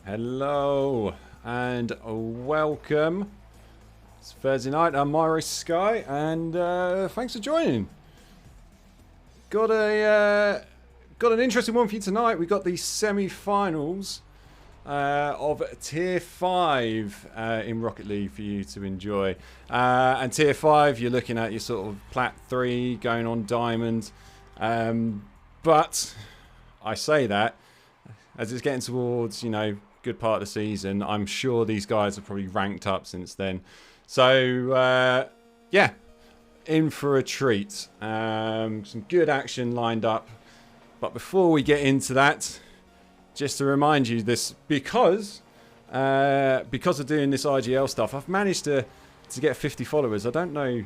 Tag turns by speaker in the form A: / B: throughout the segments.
A: Hello and welcome. It's Thursday night. I'm Myro Sky, and thanks for joining. Got an interesting one for you tonight. We've got the semi-finals of Tier 5 in Rocket League for you to enjoy. And Tier 5, you're looking at your sort of Plat 3 going on Diamond. But I say that as it's getting towards, good part of the season, I'm sure these guys have probably ranked up since then. So, yeah, in for a treat. Some good action lined up. But before we get into that, just to remind you this, because of doing this IGL stuff, I've managed to get 50 followers. I don't know.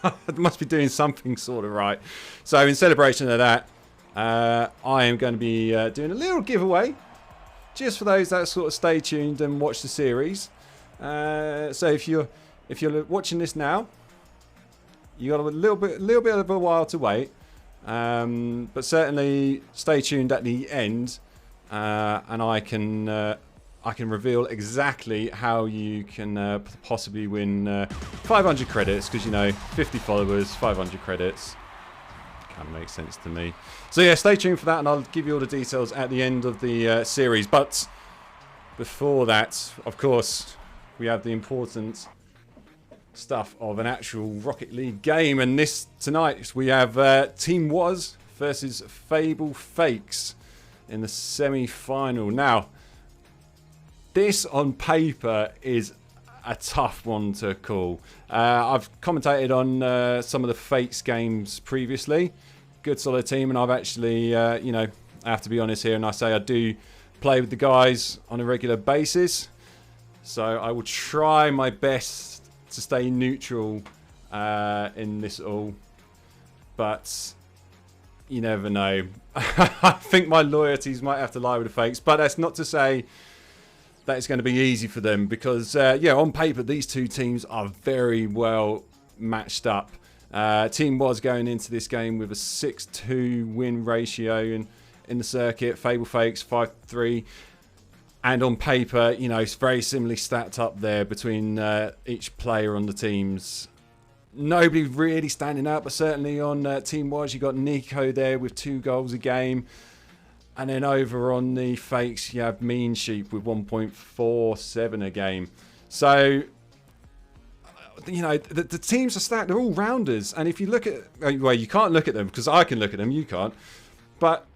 A: I must be doing something sort of right. So in celebration of that, I am going to be doing a little giveaway just for those that sort of stay tuned and watch the series. So if you're watching this now, you got a little bit of a while to wait. But certainly stay tuned at the end, and I can reveal exactly how you can possibly win 500 credits, because 50 followers, 500 credits. Kind of makes sense to me. So yeah, stay tuned for that, and I'll give you all the details at the end of the series. But before that, of course, we have the important stuff of an actual Rocket League game. And this tonight, we have Team Was versus Fable Fakes in the semi-final. Now, this on paper is a tough one to call. I've commentated on some of the Fakes games previously. Good solid team, and I've actually, I have to be honest here, and I say I do play with the guys on a regular basis. So I will try my best to stay neutral in this all. But you never know. I think my loyalties might have to lie with the Fakes, but that's not to say that it's going to be easy for them, because on paper these two teams are very well matched up. Team Was going into this game with a 6-2 win ratio in the circuit. Fable Fakes 5-3, and on paper, it's very similarly stacked up there between each player on the teams. Nobody really standing out, but certainly on Team Was, you got Nico there with 2 goals a game. And then over on the Fakes, you have Mean Sheep with 1.47 a game. So, the teams are stacked. They're all rounders. And if you look at... Well, you can't look at them because I can look at them. You can't. But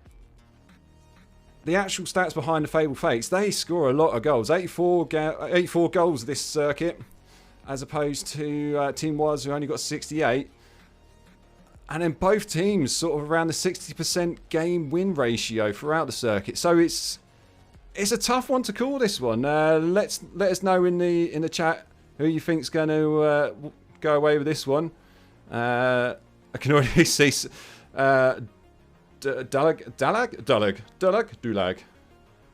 A: the actual stats behind the Fable Fakes, they score a lot of goals. 84 goals this circuit, as opposed to Team Was, who only got 68. And then both teams sort of around the 60% game win ratio throughout the circuit. So it's a tough one to call, this one. Let us know in the chat who you think's going to go away with this one. I can already see Dulag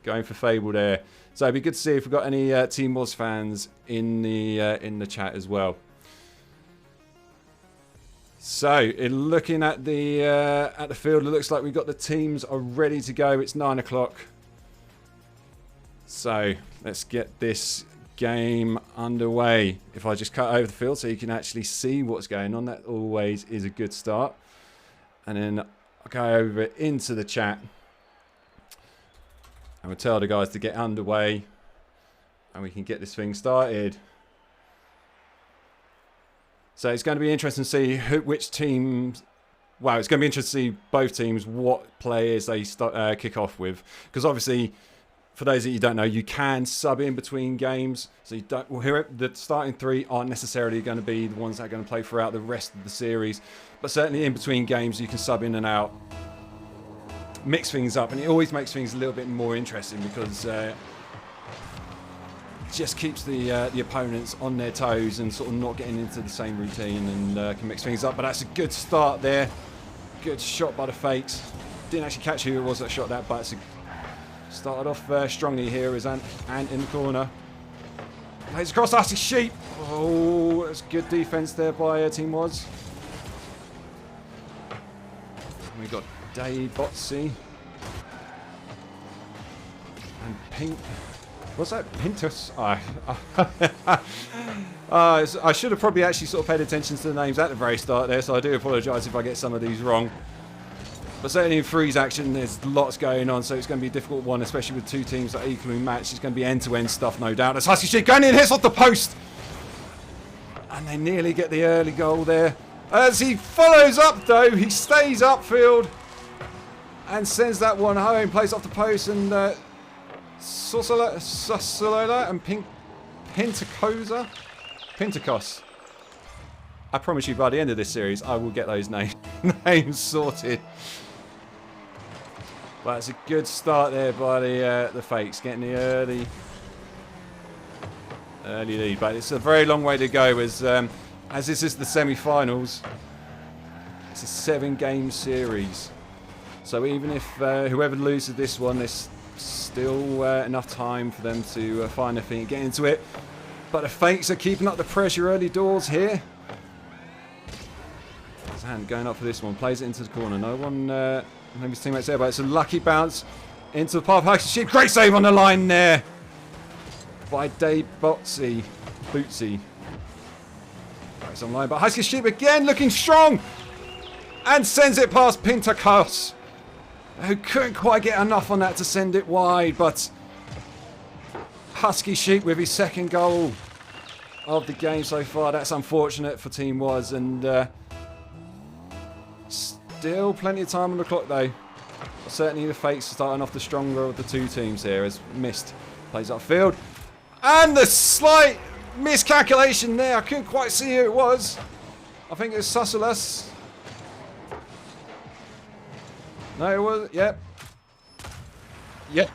A: going for Fable there. So it'd be good to see if we've got any Team Was fans in the chat as well. So, looking at the field, it looks like we've got the teams are ready to go. It's 9 o'clock. So, let's get this game underway. If I just cut over the field so you can actually see what's going on, that always is a good start. And then I'll go over into the chat. And we'll tell the guys to get underway. And we can get this thing started. So it's going to be interesting to see which teams... Well, it's going to be interesting to see both teams, what players they kick off with. Because obviously, for those that you don't know, you can sub in between games. So you don't... Well, the starting 3 aren't necessarily going to be the ones that are going to play throughout the rest of the series. But certainly in between games, you can sub in and out. Mix things up. And it always makes things a little bit more interesting, because... just keeps the opponents on their toes and sort of not getting into the same routine, and can mix things up. But that's a good start there. Good shot by the Fakes. Didn't actually catch who it was that shot that, but started off strongly here as Ant in the corner. Plays across, that's his Sheep. Oh, that's good defense there by Team Was. And we got Dave Botsy and Pink What's that? Pintus? I should have probably actually sort of paid attention to the names at the very start there, so I do apologise if I get some of these wrong. But certainly in freeze action, there's lots going on, so it's going to be a difficult one, especially with two teams that are equally matched. It's going to be end-to-end stuff, no doubt. As Husky Sheep going in, hits off the post! And they nearly get the early goal there. As he follows up, though, he stays upfield and sends that one home, plays off the post, and Sosolola and Pentecost. I promise you, by the end of this series, I will get those names sorted. But it's a good start there by the Fakes, getting the early lead. But it's a very long way to go, as this is the semi-finals. It's a 7-game series, so even if whoever loses this one, there's still enough time for them to find their feet and get into it. But the Fakes are keeping up the pressure early doors here. Hand going up for this one, plays it into the corner. No one, maybe his teammates there, but it's a lucky bounce into the path of Husky Sheep. Great save on the line there by Bootsy. It's online, but Husky Sheep again looking strong and sends it past Pentecost, who couldn't quite get enough on that to send it wide. But Husky Sheep with his second goal of the game so far. That's unfortunate for Team Was, and still plenty of time on the clock though. Certainly the Fakes starting off the stronger of the two teams here, as Mist plays upfield. And the slight miscalculation there. I couldn't quite see who it was. I think it was Susselas. No, it was. Yep. Yep.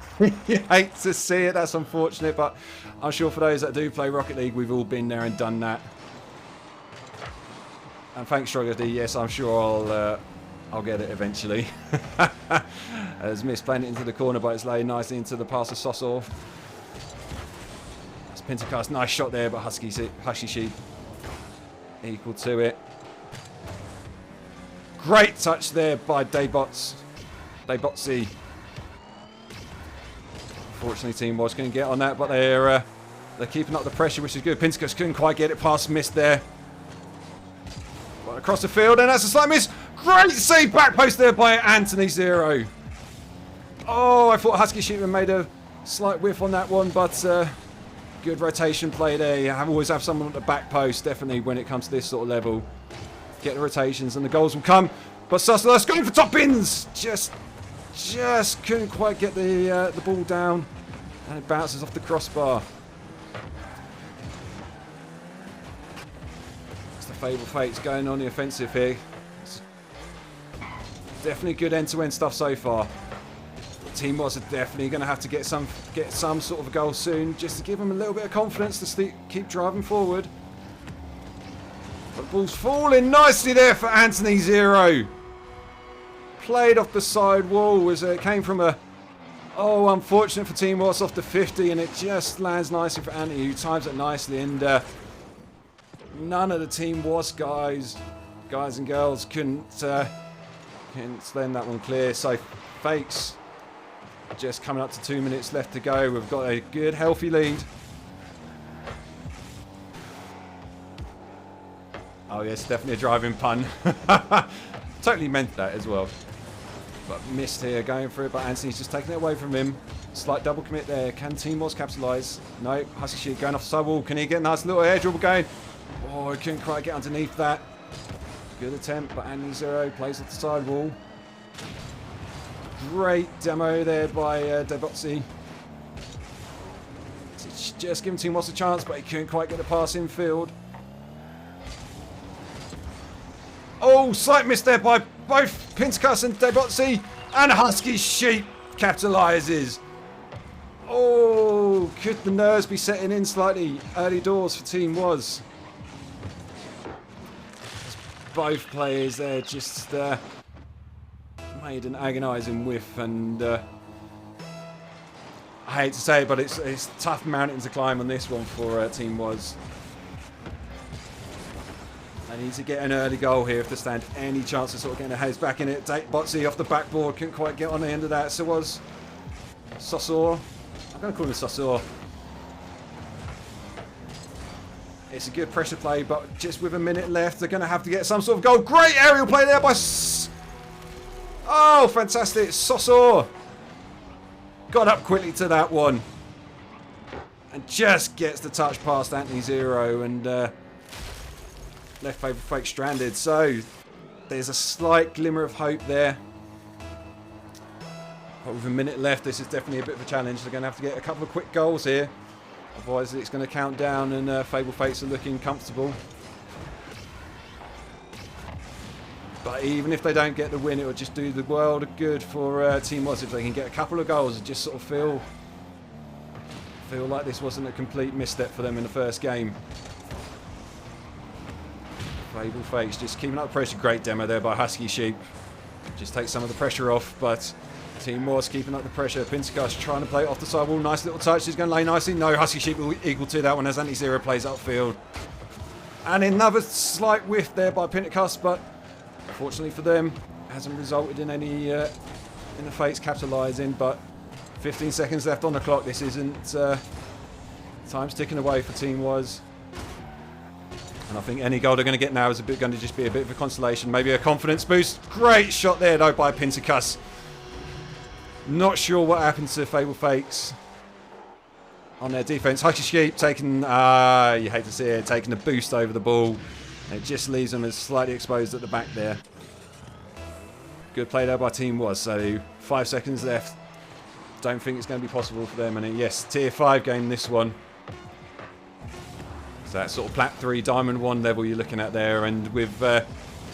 A: You hate to see it. That's unfortunate, but I'm sure for those that do play Rocket League, we've all been there and done that. And thanks, Strugger D. Yes, I'm sure I'll get it eventually. As Mist playing it into the corner, but it's laid nicely into the pass of Sosor. That's Pentecost. Nice shot there, but Husky Sheep equal to it. Great touch there by Daybotsi. Unfortunately, Team Was going to get on that, but they're keeping up the pressure, which is good. Pentecost couldn't quite get it past Mist there. But across the field, and that's a slight miss. Great save back post there by Anthony Zero. Oh, I thought Husky Sheep made a slight whiff on that one, but good rotation play there. You always have someone at the back post, definitely when it comes to this sort of level. Get the rotations and the goals will come. But Susselas going for top bins. Just couldn't quite get the ball down, and it bounces off the crossbar. It's the Fable Fates going on the offensive here. It's definitely good end-to-end stuff so far. The Team Was are definitely going to have to get some sort of a goal soon, just to give them a little bit of confidence to keep driving forward. But the ball's falling nicely there for Anthony Zero. Played off the side wall as it came from unfortunate for Team Was off the 50, and it just lands nicely for Anthony, who times it nicely, and none of the Team Was guys and girls couldn't send that one clear. So Fakes just coming up to 2 minutes left to go. We've got a good healthy lead. Oh yes, definitely a driving pun. Totally meant that as well. But Mist here going for it, but Anthony's just taking it away from him. Slight double commit there. Can Team Was capitalise? No. Husky Sheep going off the side wall. Can he get a nice little air dribble going? Oh, he couldn't quite get underneath that. Good attempt, but Anthony Zero plays off the side wall. Great demo there by Daybotsi. Just giving Team Was a chance, but he couldn't quite get the pass in field. Oh, slight miss there by both Pentecost and Daybotsi, and Husky Sheep capitalises. Oh, could the nerves be setting in slightly early doors for Team Was? Both players there just made an agonising whiff, and I hate to say it, but it's a tough mountain to climb on this one for Team Was. They need to get an early goal here if they stand any chance of sort of getting their heads back in it. Botsi off the backboard, couldn't quite get on the end of that. So was Sosor. I'm going to call him Sosor. It's a good pressure play, but just with a minute left, they're going to have to get some sort of goal. Great aerial play there by... Oh, fantastic. Sosor got up quickly to that one. And just gets the touch past Anthony Zero and left Fatal Fake stranded. So there's a slight glimmer of hope there. But with a minute left, this is definitely a bit of a challenge. They're going to have to get a couple of quick goals here. Otherwise, it's going to count down and Fable Fates are looking comfortable. But even if they don't get the win, it will just do the world of good for Team Woz if they can get a couple of goals and just sort of feel like this wasn't a complete misstep for them in the first game. Fable Fates just keeping up the pressure. Great demo there by Husky Sheep. Just takes some of the pressure off, but Team Woz keeping up the pressure. Pintacuss trying to play it off the sidewall. Nice little touch. He's going to lay nicely. No, Husky Sheep will equal to that one as Anti-Zero plays upfield. And another slight whiff there by Pintacuss, but unfortunately for them, hasn't resulted in any in the Fates capitalising. But 15 seconds left on the clock. This isn't time's ticking away for Team Woz. And I think any goal they're going to get now is going to just be a bit of a consolation. Maybe a confidence boost. Great shot there though by Pintacuss. Not sure what happened to Fable Fakes on their defence. Husky Sheep taking, you hate to see it, taking a boost over the ball. It just leaves them as slightly exposed at the back there. Good play there by Team Woz. So 5 seconds left. Don't think it's going to be possible for them. And yes, Tier 5 game this one. So that sort of Plat 3, Diamond 1 level you're looking at there. And with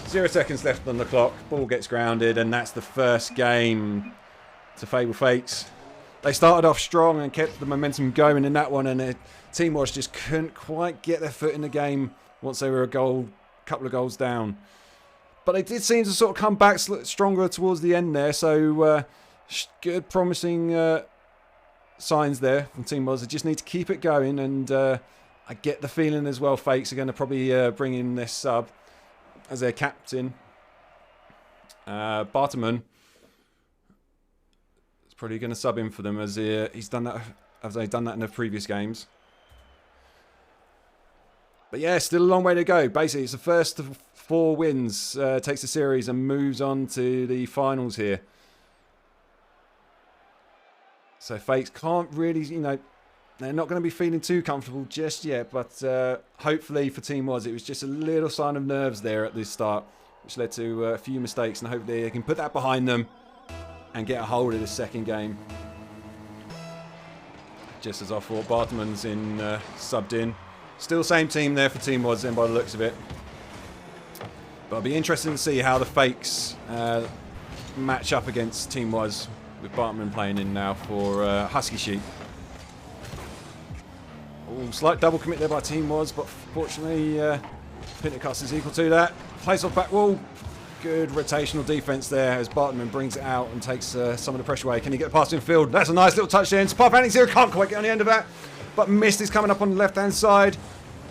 A: 0 seconds left on the clock, ball gets grounded. And that's the first game to Fable Fakes. They started off strong and kept the momentum going in that one. And their Team Woz just couldn't quite get their foot in the game once they were a couple of goals down. But they did seem to sort of come back stronger towards the end there. So good, promising signs there from Team Woz. They just need to keep it going. And I get the feeling as well Fakes are going to probably bring in their sub as their captain. Barterman is probably going to sub in for them as he's done that, as they've done that in the previous games. But yeah, still a long way to go. Basically, it's the first of 4 wins, takes the series and moves on to the finals here. So Fakes can't really, you know, they're not going to be feeling too comfortable just yet. But hopefully for Team Woz, it was just a little sign of nerves there at the start, which led to a few mistakes. And hopefully they can put that behind them and get a hold of the second game. Just as I thought, Bartman's in subbed in. Still same team there for Team Woz then by the looks of it. But it'll be interesting to see how the Fakes match up against Team Woz with Bartman playing in now for Husky Sheep. Ooh, slight double commit there by Team Woz, but fortunately Pintacuss is equal to that. Plays off back wall. Good rotational defence there as Bartman brings it out and takes some of the pressure away. Can he get past in field? That's a nice little touch there. Spot Panic Zero can't quite get on the end of that. But Mist is coming up on the left-hand side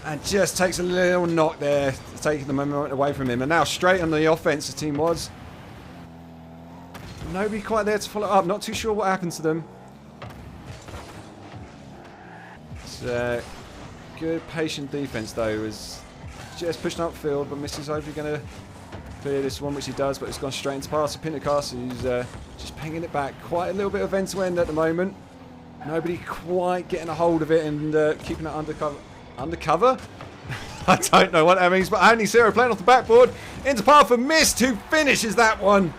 A: and just takes a little knock there, taking the moment away from him. And now straight on the offense, the Team Woz. Nobody quite there to follow up. Not too sure what happened to them. It's good, patient defense though. Is just pushing upfield, but Mist is hopefully going to clear this one, which he does. But it's gone straight into pass to Pintacuss, who's just pinging it back. Quite a little bit of end-to-end at the moment. Nobody quite getting a hold of it and keeping it undercover. Undercover? I don't know what that means, but only Sarah playing off the backboard. Into path for Mist, who finishes that one.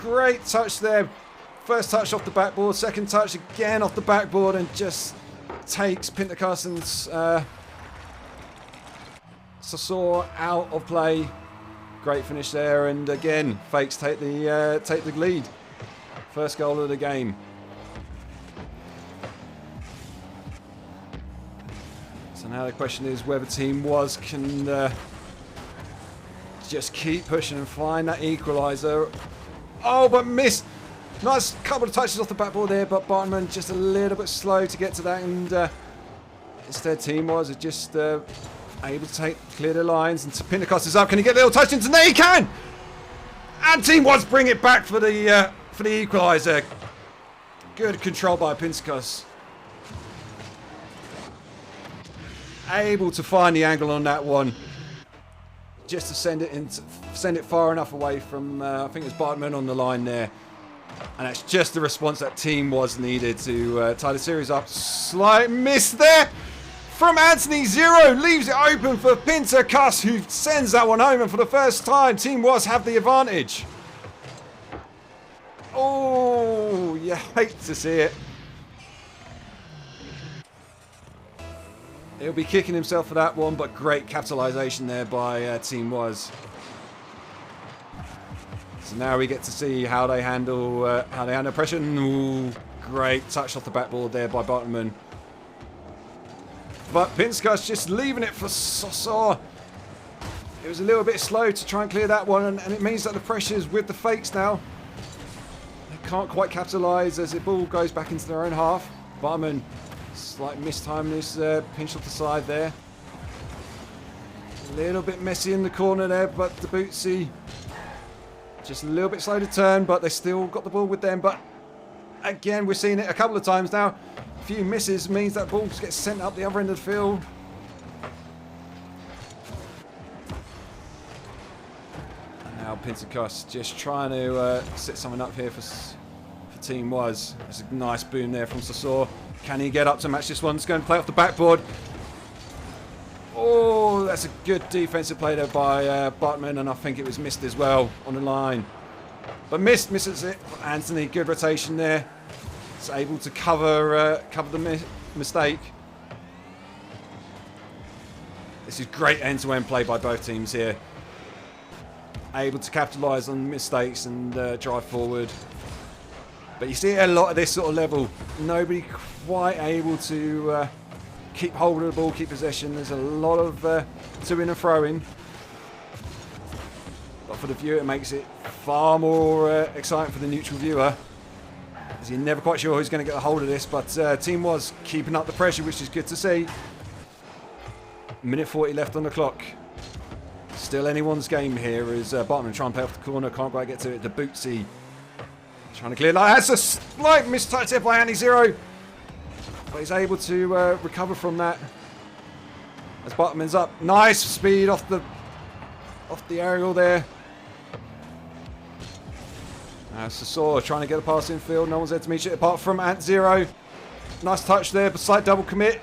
A: Great touch there. First touch off the backboard, second touch again off the backboard, and just takes Pintacuss and Sosor out of play. Great finish there, and again, Fakes take the lead. First goal of the game. So now the question is whether Team Woz can just keep pushing and find that equaliser. Oh, but missed. Nice couple of touches off the backboard there, but Bartman just a little bit slow to get to that, and instead Team Woz just able to clear the lines, and Pintacuss is up. Can he get a little touch into there? He can! And Team Woz bring it back for the equaliser. Good control by Pintacuss. able to find the angle on that one. Just to send it far enough away from, I think it's Bartman on the line there. And that's just the response that team was needed to tie the series up. Slight miss there from Anthony. Zero leaves it open for Pintercuss, who sends that one home. And for the first time, Team Was have the advantage. Oh, you hate to see it. He'll be kicking himself for that one, but great capitalisation there by Team Was. So now we get to see how they handle pressure. Ooh, great touch off the backboard there by Bartman. But Pintercuss just leaving it for Sosa. It was a little bit slow to try and clear that one, and it means that the pressure's with the fakes now. They can't quite capitalise as the ball goes back into their own half. Bartman. Slight mistime this pinch off the side there. A little bit messy in the corner there, but Debussy just a little bit slow to turn, but they still got the ball with them. But again, we're seeing it a couple of times now. A few misses means that ball gets sent up the other end of the field. And now Pintercuss just trying to set something up here for Team Was. There's a nice boom there from Sasor. Can he get up to match this one? It's going to play off the backboard. Oh, that's a good defensive play there by Bartman, and I think it was missed as well on the line. But misses it. Anthony, good rotation there. It's able to cover the mistake. This is great end-to-end play by both teams here. Able to capitalise on mistakes and drive forward. But you see a lot of this sort of level. Nobody quite able to keep hold of the ball, keep possession. There's a lot of to-in and throw-in. But for the viewer, it makes it far more exciting for the neutral viewer, as you're never quite sure who's going to get a hold of this. But Team Was keeping up the pressure, which is good to see. Minute 40 left on the clock. Still anyone's game here as Bartman trying to play off the corner. Can't quite get to it. Debussy trying to clear. That's a slight mistouch there by Andy Zero. But he's able to recover from that. As Bartman's up. Nice speed off the aerial there. Sasor trying to get a pass in field. No one's there to meet it apart from Ant Zero. Nice touch there, but slight double commit.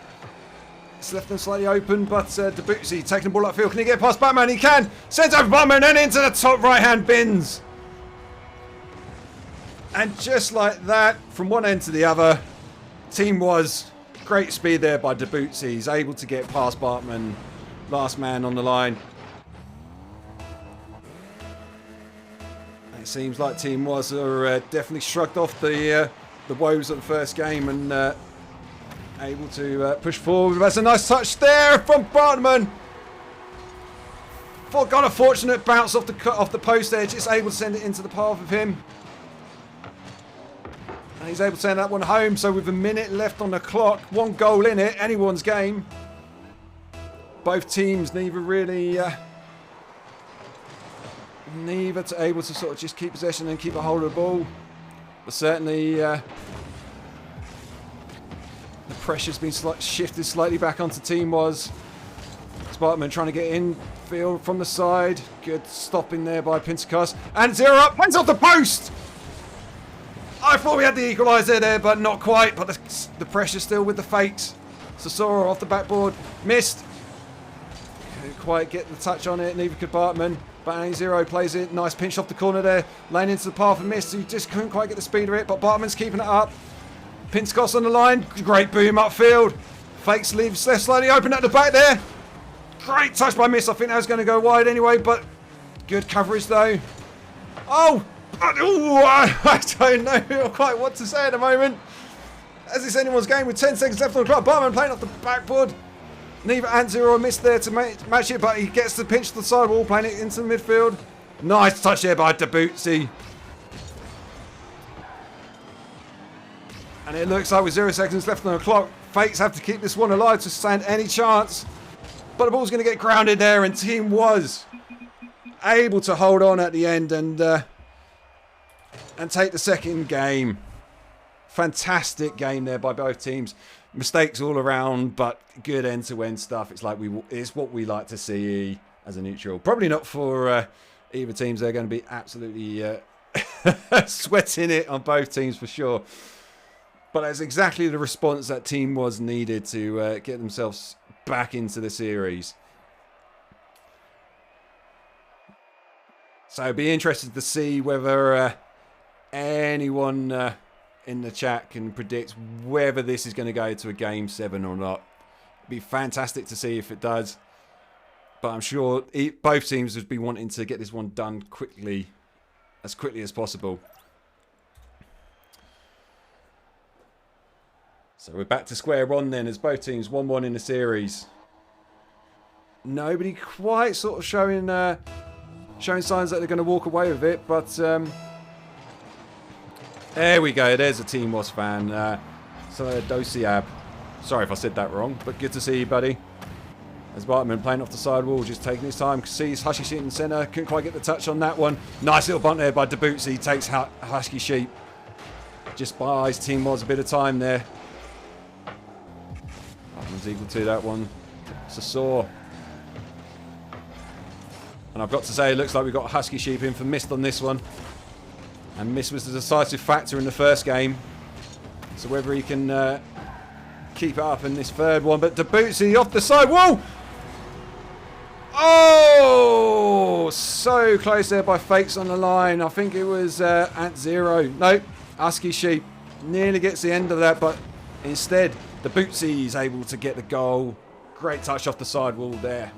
A: It's left them slightly open, but Debussy taking the ball upfield. Can he get past Batman? He can. Sends over Batman and into the top right-hand bins. And just like that, from one end to the other, Team Was great speed there by Debussy. He's able to get past Bartman. Last man on the line. It seems like Team Was are definitely shrugged off the woes of the first game and able to push forward. That's a nice touch there from Bartman. Got a fortunate bounce off the post edge. It's able to send it into the path of him. And he's able to send that one home. So with a minute left on the clock, one goal in it, anyone's game. Both teams neither able to sort of just keep possession and keep a hold of the ball. But certainly the pressure's been shifted slightly back onto Team Was. Bartman trying to get in field from the side. Good stopping there by Pintercuss. And Zero up, hands off the post! I thought we had the equaliser there, but not quite. But the pressure's still with the fakes. Sasora off the backboard. Missed. Couldn't quite get the touch on it, neither could Bartman. But Zero plays it. Nice pinch off the corner there. Lane into the path and missed. He just couldn't quite get the speed of it, but Bartman's keeping it up. Pintercuss on the line. Great boom upfield. Fakes leaves left slightly open at the back there. Great touch by Miss. I think that was going to go wide anyway, but good coverage though. Oh! I don't know quite what to say at the moment. As it's anyone's game with 10 seconds left on the clock. Bartman playing off the backboard. Neither Ant-Zero or Miss there to match it, but he gets the pinch to the sidewall, playing it into the midfield. Nice touch there by Debussy. And it looks like with 0 seconds left on the clock, Fates have to keep this one alive to stand any chance. But the ball's going to get grounded there, and Team Was able to hold on at the end and take the second game. Fantastic game there by both teams. Mistakes all around, but good end-to-end stuff. It's like it's what we like to see as a neutral. Probably not for either teams. They're going to be absolutely sweating it on both teams for sure. But that's exactly the response that team was needed to get themselves back into the series. So be interested to see whether anyone in the chat can predict whether this is going to go to a Game 7 or not. It'd be fantastic to see if it does. But I'm sure both teams would be wanting to get this one done quickly as possible. So we're back to square one then, as both teams 1-1 in the series. Nobody quite sort of showing signs that they're going to walk away with it, but there we go. There's a Team Was fan. So Dosiab. Sorry if I said that wrong, but good to see you, buddy. As Bartman playing off the sidewall, just taking his time. Sees Husky Sheep in the centre. Couldn't quite get the touch on that one. Nice little bunt there by Debutsy. Takes Husky Sheep. Just buys Team Was a bit of time there. Bartman's equal to that one. Sasor. And I've got to say, it looks like we've got Husky Sheep in for Mist on this one. And Mist was the decisive factor in the first game. So whether he can keep it up in this third one. But Debutsy off the side. Whoa! Oh! So close there by Fakes on the line. I think it was at 0. No, Husky Sheep nearly gets the end of that. But instead, Debutsy is able to get the goal. Great touch off the sidewall there.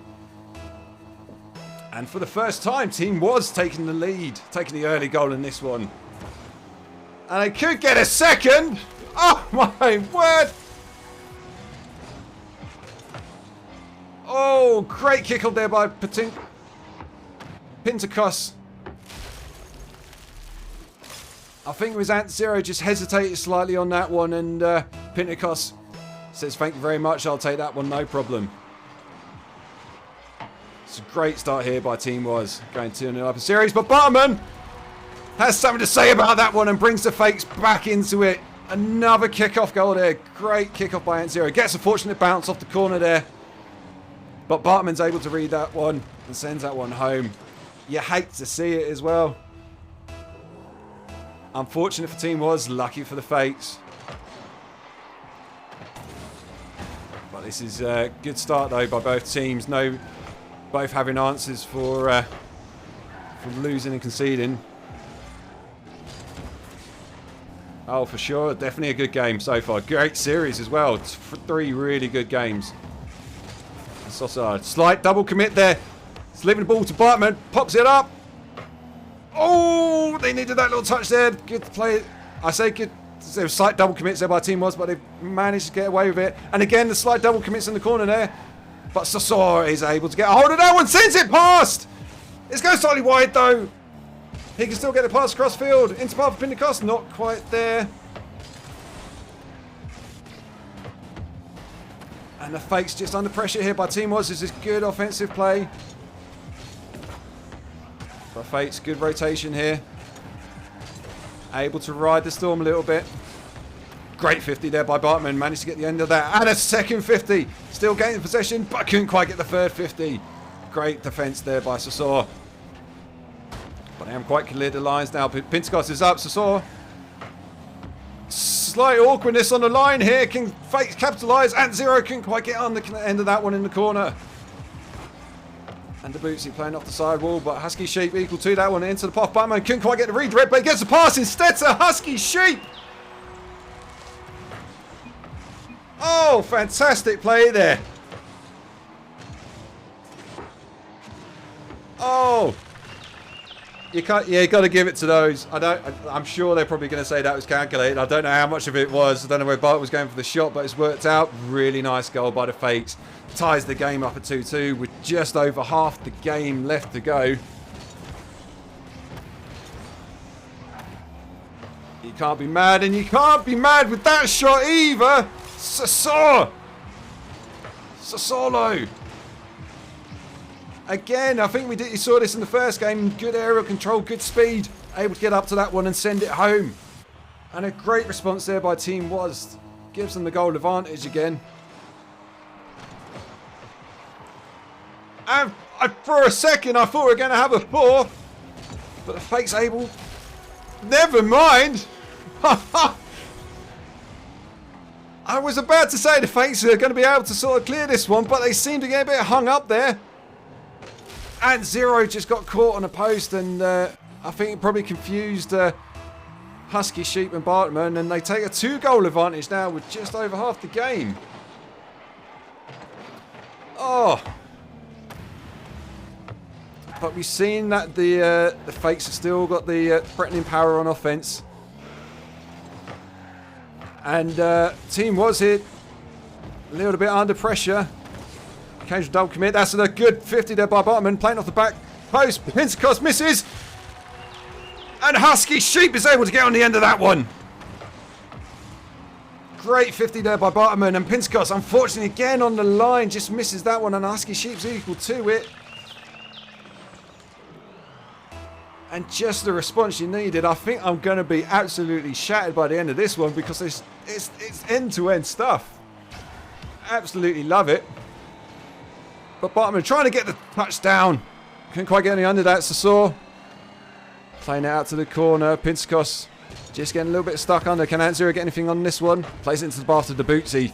A: And for the first time, Team Was taking the lead, taking the early goal in this one. And they could get a second. Oh my word. Oh, great kick up there by Pintakos. I think it was Ant Zero just hesitated slightly on that one, and Pintakos says, "Thank you very much, I'll take that one, no problem." It's a great start here by Team Was, going 2-0 up a series, but Bartman has something to say about that one and brings the Fakes back into it. Another kick-off goal there. Great kick-off by Ant Zero. Gets a fortunate bounce off the corner there. But Bartman's able to read that one and sends that one home. You hate to see it as well. Unfortunate for Team Was, lucky for the Fakes. But this is a good start though by both teams. Both having answers for losing and conceding. Oh, for sure. Definitely a good game so far. Great series as well. It's 3 really good games. Sosa, slight double commit there. It's leaving the ball to Bartman. Pops it up. Oh, they needed that little touch there. Good play. I say good. There was slight double commits there by Team Was, but they managed to get away with it. And again, the slight double commits in the corner there. But Sasor is able to get a hold of that one. Sends it past. It's going slightly wide though. He can still get the pass across field. Into path for Pintakos. Not quite there. And the Fakes just under pressure here by Team Was. This is good offensive play. But Fakes, good rotation here. Able to ride the storm a little bit. Great 50 there by Bartman. Managed to get the end of that. And a second 50. Still gaining possession, but couldn't quite get the third 50. Great defence there by Sasor. But they haven't quite cleared the lines now. Pintakos is up. Sasor. Slight awkwardness on the line here. Can Fakes capitalise? Ant Zero couldn't quite get on the end of that one in the corner. And Debutsy playing off the sidewall, but Husky Sheep equal to that one into the path. Batman couldn't quite get the redirect, but he gets the pass instead to Husky Sheep. Oh, fantastic play there. Oh. You got to give it to those. I'm sure they're probably going to say that was calculated. I don't know how much of it was. I don't know where Bart was going for the shot, but it's worked out. Really nice goal by the Fakes. Ties the game up at 2-2 with just over half the game left to go. You can't be mad, and you can't be mad with that shot either. Sasolo. Again, I think you saw this in the first game. Good aerial control, good speed. Able to get up to that one and send it home. And a great response there by Team Was. Gives them the goal advantage again. And for a second I thought we were going to have a fourth. But the Fake's able... Never mind! I was about to say the Fakes are going to be able to sort of clear this one, but they seem to get a bit hung up there. And Zero just got caught on a post, and I think it probably confused Husky Sheep and Bartman, and they take a 2-goal advantage now with just over half the game. Oh! But we've seen that the Fakes have still got the threatening power on offense. And Team Was hit a little bit under pressure. Occasional double commit. That's a good 50 there by Bartman. Playing off the back post. Pentecost misses. And Husky Sheep is able to get on the end of that one. Great 50 there by Bartman. And Pentecost, unfortunately, again on the line, just misses that one. And Husky Sheep's equal to it. And just the response you needed. I think I'm going to be absolutely shattered by the end of this one because it's end-to-end stuff. Absolutely love it. But Bartman trying to get the touchdown. Couldn't quite get any under that. Sasor playing it out to the corner. Pentecost just getting a little bit stuck under. Can Antzera get anything on this one? Plays it into the path of Debutsy.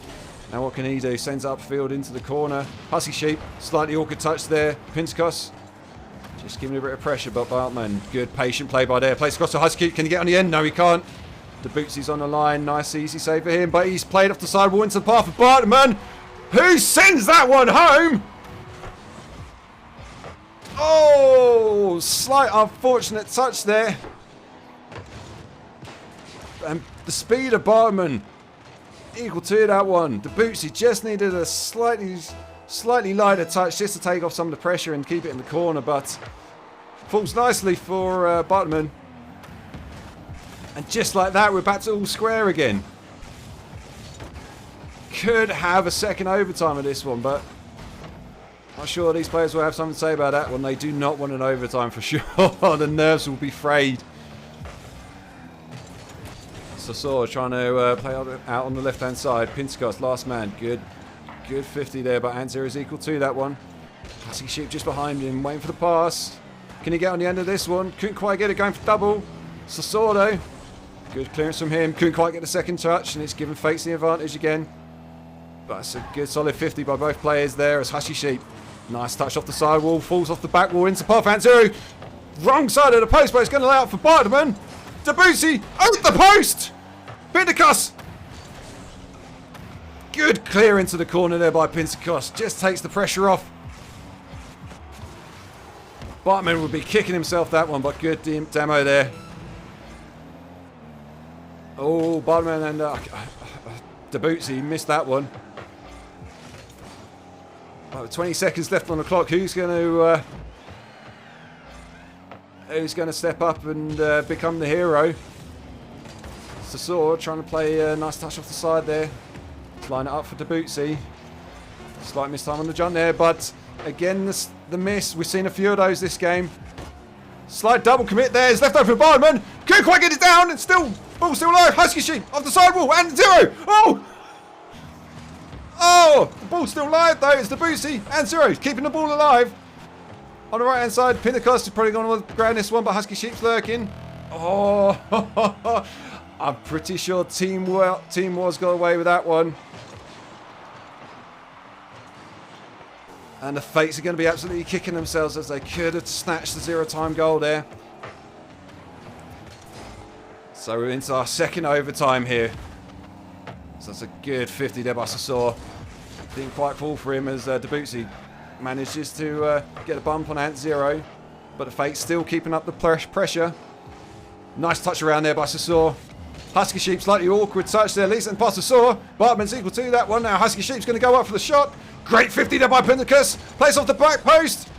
A: Now what can he do? Sends it upfield into the corner. Husky Sheep, slightly awkward touch there. Pentecost just giving a bit of pressure, but Bartman, good patient play by there. Plays across to Husky. Can he get on the end? No, he can't. Debutsy's on the line. Nice, easy save for him, but he's played off the sidewall into the path of Bartman, who sends that one home. Oh, slight unfortunate touch there. And the speed of Bartman equal to that one. Debutsy just needed a slightly lighter touch just to take off some of the pressure and keep it in the corner, but falls nicely for Bartman. And just like that, we're back to all square again. Could have a second overtime of this one, but not sure these players will have something to say about that one. They do not want an overtime for sure. The nerves will be frayed. Sasor trying to play out on the left-hand side. Pentecost, last man. Good 50 there, but Antzera is equal to that one. Husky Sheep just behind him, waiting for the pass. Can he get on the end of this one? Couldn't quite get it, going for double. Sasor though. Good clearance from him. Couldn't quite get the second touch, and it's given Fakes the advantage again. But it's a good solid 50 by both players there as Husky Sheep. Nice touch off the sidewall, falls off the back wall into path. Antzera. Wrong side of the post, but it's going to lay out for Bartman. Debutsy out the post. Pentecost. Good clear into the corner there by Pentecost. Just takes the pressure off. Bartman would be kicking himself that one, but good demo there. Oh, Bartman and Debutsy missed that one. With 20 seconds left on the clock, who's going to step up and become the hero? Sasor trying to play a nice touch off the side there. Let's line it up for Debutsy. Slight miss time on the jump there, but again the miss. We've seen a few of those this game. Slight double commit there. It's left over for Bartman. Couldn't quite get it down. It's still ball still alive. Husky Sheep off the sidewall and 0. Oh! Oh! The ball's still live though. It's Debutsy and 0 keeping the ball alive. On the right hand side, Pentecost is probably going to ground this one, but Husky Sheep's lurking. Oh! I'm pretty sure Team Was got away with that one. And the Fates are going to be absolutely kicking themselves as they could have snatched the 0-time goal there. So we're into our second overtime here. So that's a good 50 there by Sasor. Didn't quite fall for him as Debutsy manages to get a bump on Ant0. But the Fates still keeping up the pressure. Nice touch around there by Sasor. Husky Sheep slightly awkward touch there. Leeson past Sasor. Bartman's equal to that one. Now Husky Sheep's going to go up for the shot. Great 50 there by Pentecost. Plays off the back post.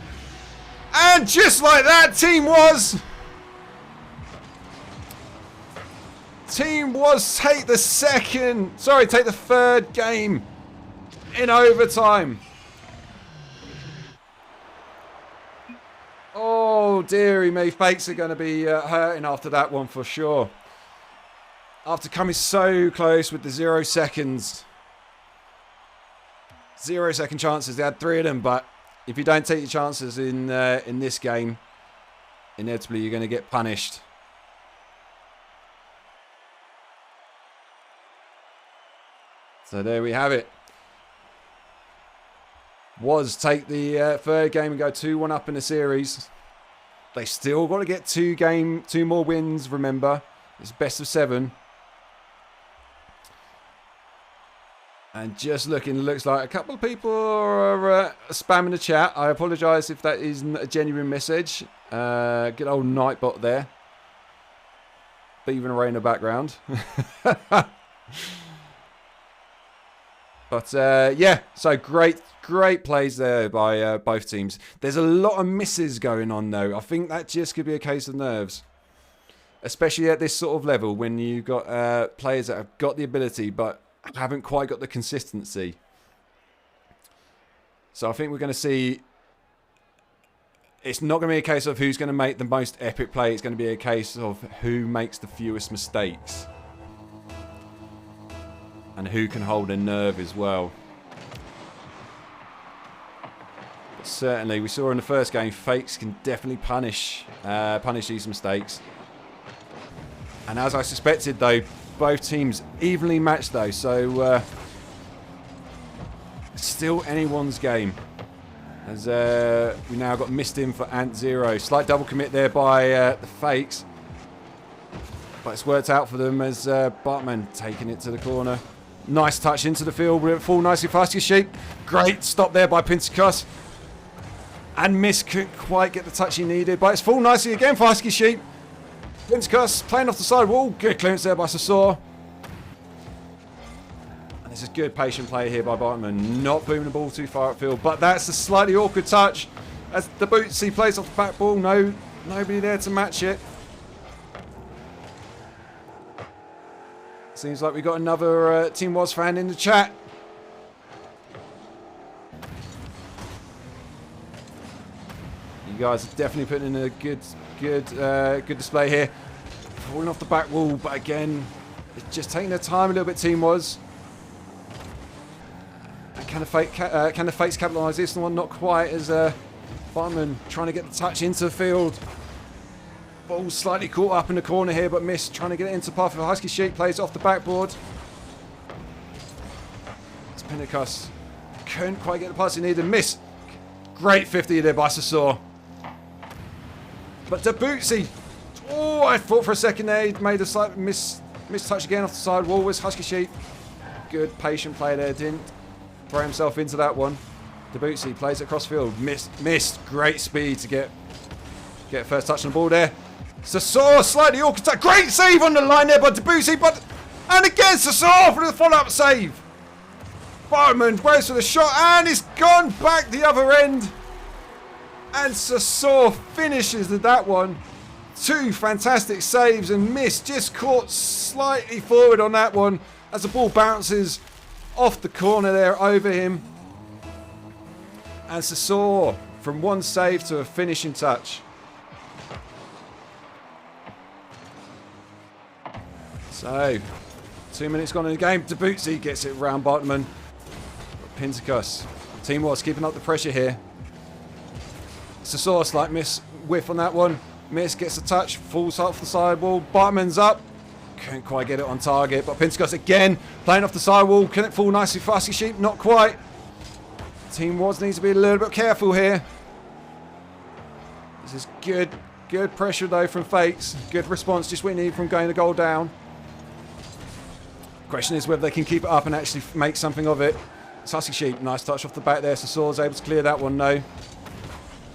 A: And just like that, Team Was take the third game in overtime. Oh, dearie me. Fakes are going to be hurting after that one for sure. After coming so close with the 0 seconds. 0 second chances. They had 3 of them, but if you don't take your chances in this game, inevitably you're going to get punished. So there we have it. Was take the third game and go 2-1 up in the series. They still got to get 2 more wins, remember. It's best of 7. And just looking, looks like a couple of people are spamming the chat. I apologise if that isn't a genuine message. Good old Nightbot there. Beaving away in the background. But yeah, so great plays there by both teams. There's a lot of misses going on though. I think that just could be a case of nerves. Especially at this sort of level when you've got players that have got the ability but haven't quite got the consistency. So I think we're going to see... It's not going to be a case of who's going to make the most epic play. It's going to be a case of who makes the fewest mistakes. And who can hold a nerve as well. But certainly, we saw in the first game, Fakes can definitely punish these mistakes. And as I suspected, though, both teams evenly matched, though. So, still anyone's game. As we now got missed in for Ant 0. Slight double commit there by the Fakes. But it's worked out for them as Bartman taking it to the corner. Nice touch into the field. We're full nicely for Husky Sheep. Great stop there by Pinticus. And Miss couldn't quite get the touch he needed. But it's full nicely again for Husky Sheep. Pinticus playing off the side wall. Good clearance there by Sasor. And this is good patient play here by Bartman. Not booming the ball too far upfield. But that's a slightly awkward touch. As the Bootsy plays off the back ball. Nobody there to match it. Seems like we got another Team Was fan in the chat. You guys are definitely putting in a good display here. Falling off the back wall, but again, it's just taking their time a little bit. Team Was. And can the Fakes capitalise this one? Not quite, as Bartman trying to get the touch into the field. Ball slightly caught up in the corner here, but missed. Trying to get it into path of Husky Sheep. Plays off the backboard. It's Pinticus. Couldn't quite get the pass he needed. Miss. Great 50 there by Sasor. But Debutsy. Oh, I thought for a second there he made a slight miss touch again off the side wall. Was Husky Sheep. Good patient play there. Didn't throw himself into that one. Debutsy plays it across field. Missed. Great speed to get first touch on the ball there. Sasor slightly awkward touch. Great save on the line there by Debussy, and again Sasor for the follow-up save. Bartman goes for the shot and it's gone back the other end. And Sasor finishes with that one. 2 fantastic saves, and Miss just caught slightly forward on that one as the ball bounces off the corner there over him. And Sasor from one save to a finishing touch. So, 2 minutes gone in the game. Debutsy gets it round Bartman. Pinticus. Team Was keeping up the pressure here. Sasor slight miss whiff on that one. Miss gets a touch. Falls off the sidewall. Bartman's up. Couldn't quite get it on target. But Pinticus again playing off the sidewall. Can it fall nicely for Husky Sheep? Not quite. Team Was needs to be a little bit careful here. This is good pressure though from Fakes. Good response. Just what we need from going the goal down. Question is whether they can keep it up and actually make something of it. It's Husky Sheep. Nice touch off the back there. Sasor's able to clear that one, no.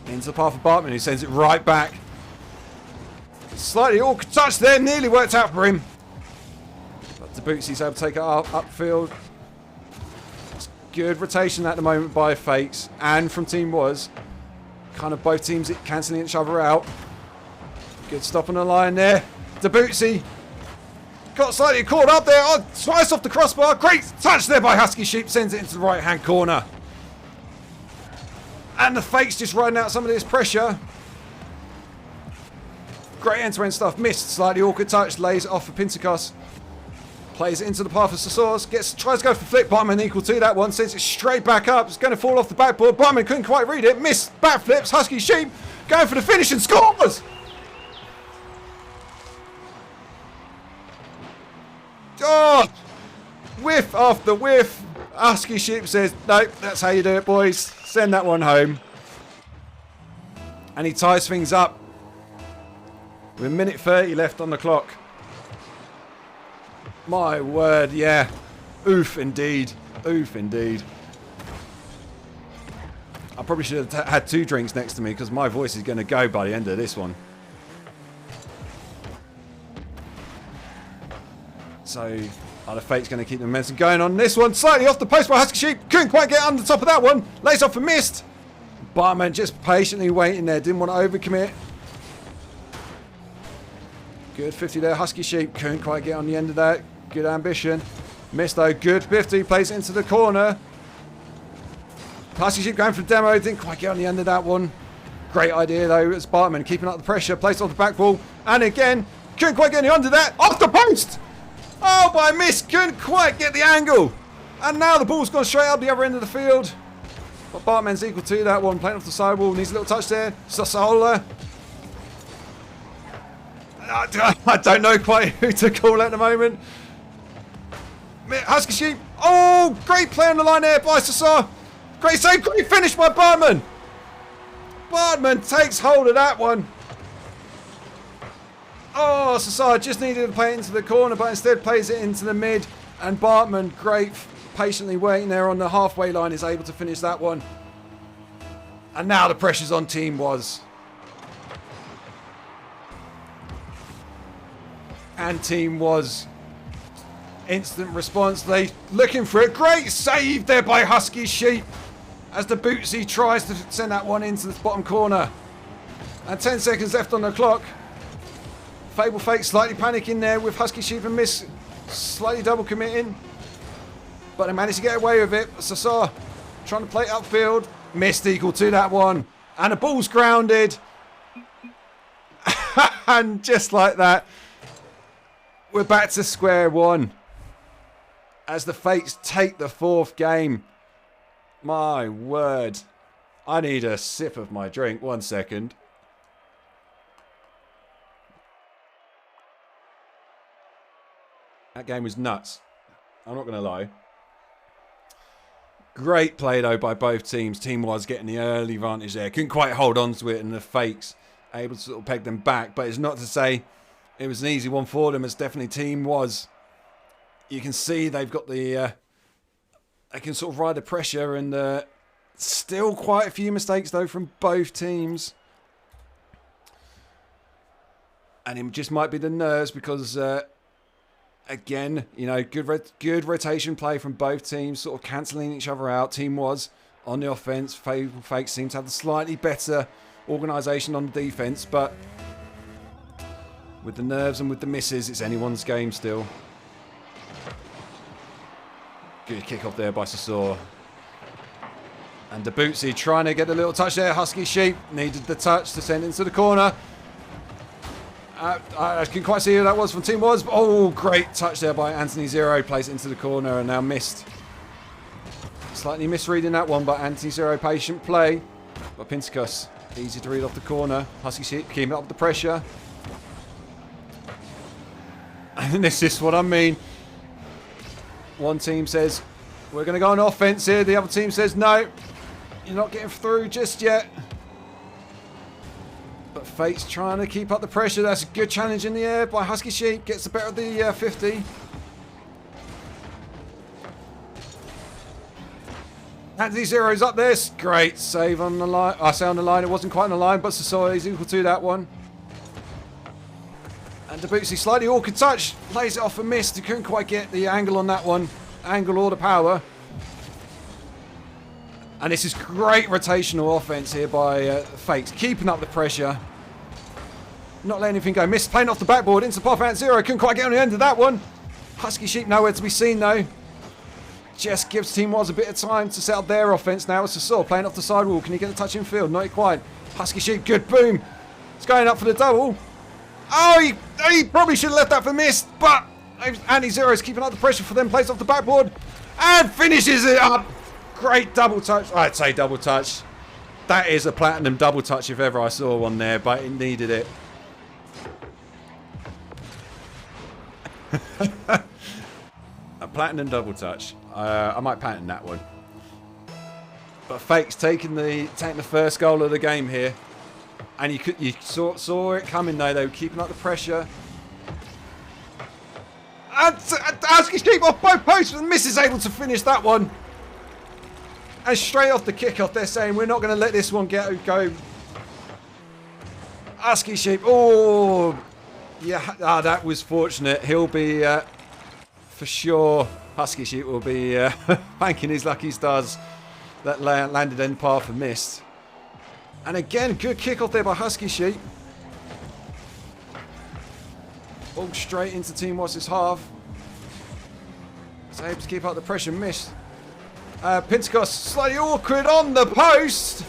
A: Into the path of Bartman, who sends it right back. Slightly awkward touch there. Nearly worked out for him. But Debutsy's able to take it upfield. It's good rotation at the moment by Fakes and from Team Was. Kind of both teams cancelling each other out. Good stop on the line there. Debutsy. Got slightly caught up there. Oh, twice off the crossbar. Great touch there by Husky Sheep. Sends it into the right-hand corner. And the Fakes just riding out some of this pressure. Great end-to-end stuff. Missed. Slightly awkward touch. Lays it off for Pinticus. Plays it into the path of Sasaurus. Tries to go for flip. Bartman equal to that one. Sends it straight back up. It's going to fall off the backboard. Bartman couldn't quite read it. Missed backflips. Husky Sheep going for the finish and scores! Oh! Whiff after whiff. Husky Sheep says, nope, that's how you do it, boys. Send that one home. And he ties things up with 1:30 left on the clock. My word, yeah. Oof, indeed. Oof, indeed. I probably should have had 2 drinks next to me because my voice is going to go by the end of this one. So, are the Fates going to keep the momentum going on this one? Slightly off the post by Husky Sheep. Couldn't quite get on the top of that one. Lays off and missed. Bartman just patiently waiting there. Didn't want to overcommit. Good 50 there. Husky Sheep couldn't quite get on the end of that. Good ambition. Missed though. Good 50. Plays it into the corner. Husky Sheep going for the demo. Didn't quite get on the end of that one. Great idea though. It's Bartman keeping up the pressure. Placed off the back ball. And again. Couldn't quite get any under that. Off the post. Oh, but I missed. Couldn't quite get the angle. And now the ball's gone straight up the other end of the field. But Bartman's equal to that one. Playing off the sidewall. Needs a little touch there. Sasola. I don't know quite who to call at the moment. Husky Sheep. Oh, great play on the line there by Sasa. Great save. Great finish by Bartman. Bartman takes hold of that one. Oh, Sasa just needed to play it into the corner, but instead plays it into the mid. And Bartman, great, patiently waiting there on the halfway line, is able to finish that one. And now the pressure's on Team Was. And Team Was. Instant response. They looking for it. Great save there by Husky Sheep. As the Bootsy tries to send that one into the bottom corner. And 10 seconds left on the clock. Fable Fake slightly panicking there with Husky Sheep and Miss slightly double committing. But they managed to get away with it. Sasa trying to play it upfield. Missed equal to that one. And the ball's grounded. And just like that, we're back to square one. As the Fates take the 4th game. My word. I need a sip of my drink. 1 second. That game was nuts. I'm not going to lie. Great play, though, by both teams. Team Was getting the early advantage there. Couldn't quite hold on to it, and the Fakes able to sort of peg them back. But it's not to say it was an easy one for them. It's definitely Team Was. You can see they've got the... they can sort of ride the pressure, and still quite a few mistakes, though, from both teams. And it just might be the nerves because... again, you know, good rotation play from both teams, sort of cancelling each other out. Team Was on the offence. Fable Fakes seem to have the slightly better organisation on the defence, but with the nerves and with the misses, it's anyone's game still. Good kick off there by Sasor. And Debutsy trying to get a little touch there. Husky Sheep needed the touch to send into the corner. I can quite see who that was from Team Was. Oh, great touch there by Anthony Zero. Plays it into the corner and now missed. Slightly misreading that one, but Anthony Zero patient play. But Pincus, easy to read off the corner. Husky Sheep keeping up the pressure. And this is what I mean. One team says, we're going to go on offense here. The other team says, no, you're not getting through just yet. But Fate's trying to keep up the pressure. That's a good challenge in the air by Husky Sheep. Gets the better of the 50. Anthony Zero's up there. Great save on the line. I say on the line. It wasn't quite on the line, but Sasori is equal to that one. And Debutsy slightly awkward touch. Plays it off and missed. He couldn't quite get the angle on that one. Angle or the power. And this is great rotational offense here by Fakes. Keeping up the pressure. Not letting anything go. Missed playing off the backboard into Pop Ant Zero. Couldn't quite get on the end of that one. Husky Sheep nowhere to be seen though. Just gives Team Was a bit of time to set up their offense now. It's Sasor playing off the sidewall. Can he get the touch in field? Not quite. Husky Sheep, good boom. It's going up for the double. Oh, he probably should have left that for missed, but Anti-Zero's keeping up the pressure for them. Plays off the backboard. And finishes it up. Great double touch. I'd say double touch. That is a platinum double touch if ever I saw one there, but it needed it. A platinum double touch. I might patent that one. But Fake's taking the first goal of the game here, and you saw it coming though. They were keeping up the pressure. And Husky Sheep off both posts, and Miss is able to finish that one. And straight off the kickoff, they're saying we're not going to let this one go. Husky Sheep. Oh, yeah. That was fortunate. He'll be for sure. Husky Sheep will be thanking his lucky stars that landed end path and missed. And again, good kickoff there by Husky Sheep. All straight into Team Watts' half. So able to keep up the pressure, missed. Pentecost slightly awkward on the post.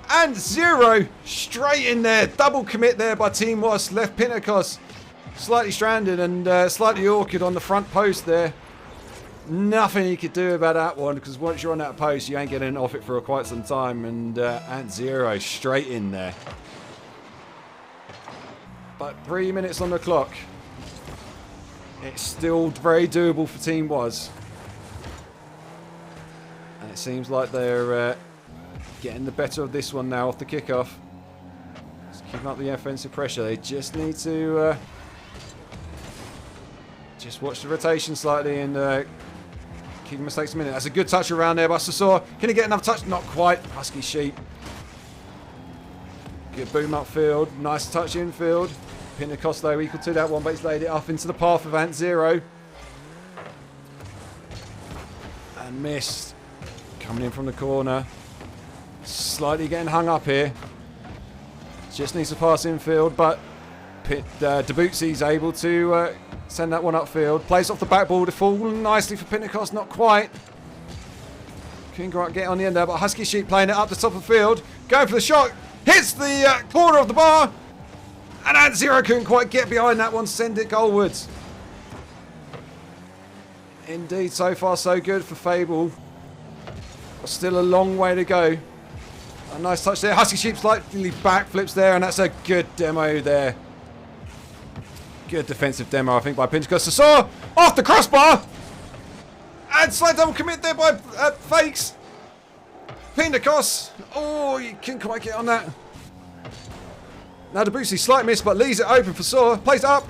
A: And Zero straight in there. Double commit there by Team Watts. Left Pentecost slightly stranded and slightly awkward on the front post there. Nothing he could do about that one, because once you're on that post, you ain't getting off it for quite some time. And Zero straight in there. But 3 minutes on the clock. It's still very doable for Team Was. And it seems like they're getting the better of this one now off the kickoff. Just keeping up the offensive pressure. They just need to just watch the rotation slightly and keep mistakes a minute. That's a good touch around there by Sasor. Can he get another touch? Not quite. Husky Sheep. Good boom upfield. Nice touch infield. Pentecost though equal to that one, but he's laid it off into the path of Ant Zero. And missed. Coming in from the corner. Slightly getting hung up here. Just needs to pass infield, but Debutsy's able to send that one upfield. Plays off the backboard, fall nicely for Pentecost, not quite. Couldn't quite get on the end there, but Husky Sheep playing it up the top of the field. Going for the shot. Hits the corner of the bar. And Ant Zero couldn't quite get behind that one, send it goalwards. Indeed, so far so good for Fable. Still a long way to go. A nice touch there. Husky Sheep slightly backflips there, and that's a good demo there. Good defensive demo, I think, by Pentecost. Sasor off the crossbar. And slight double commit there by Fakes. Pentecost. Oh, you couldn't quite get on that. Now Debussy, slight miss, but leaves it open for Saw. Plays it up.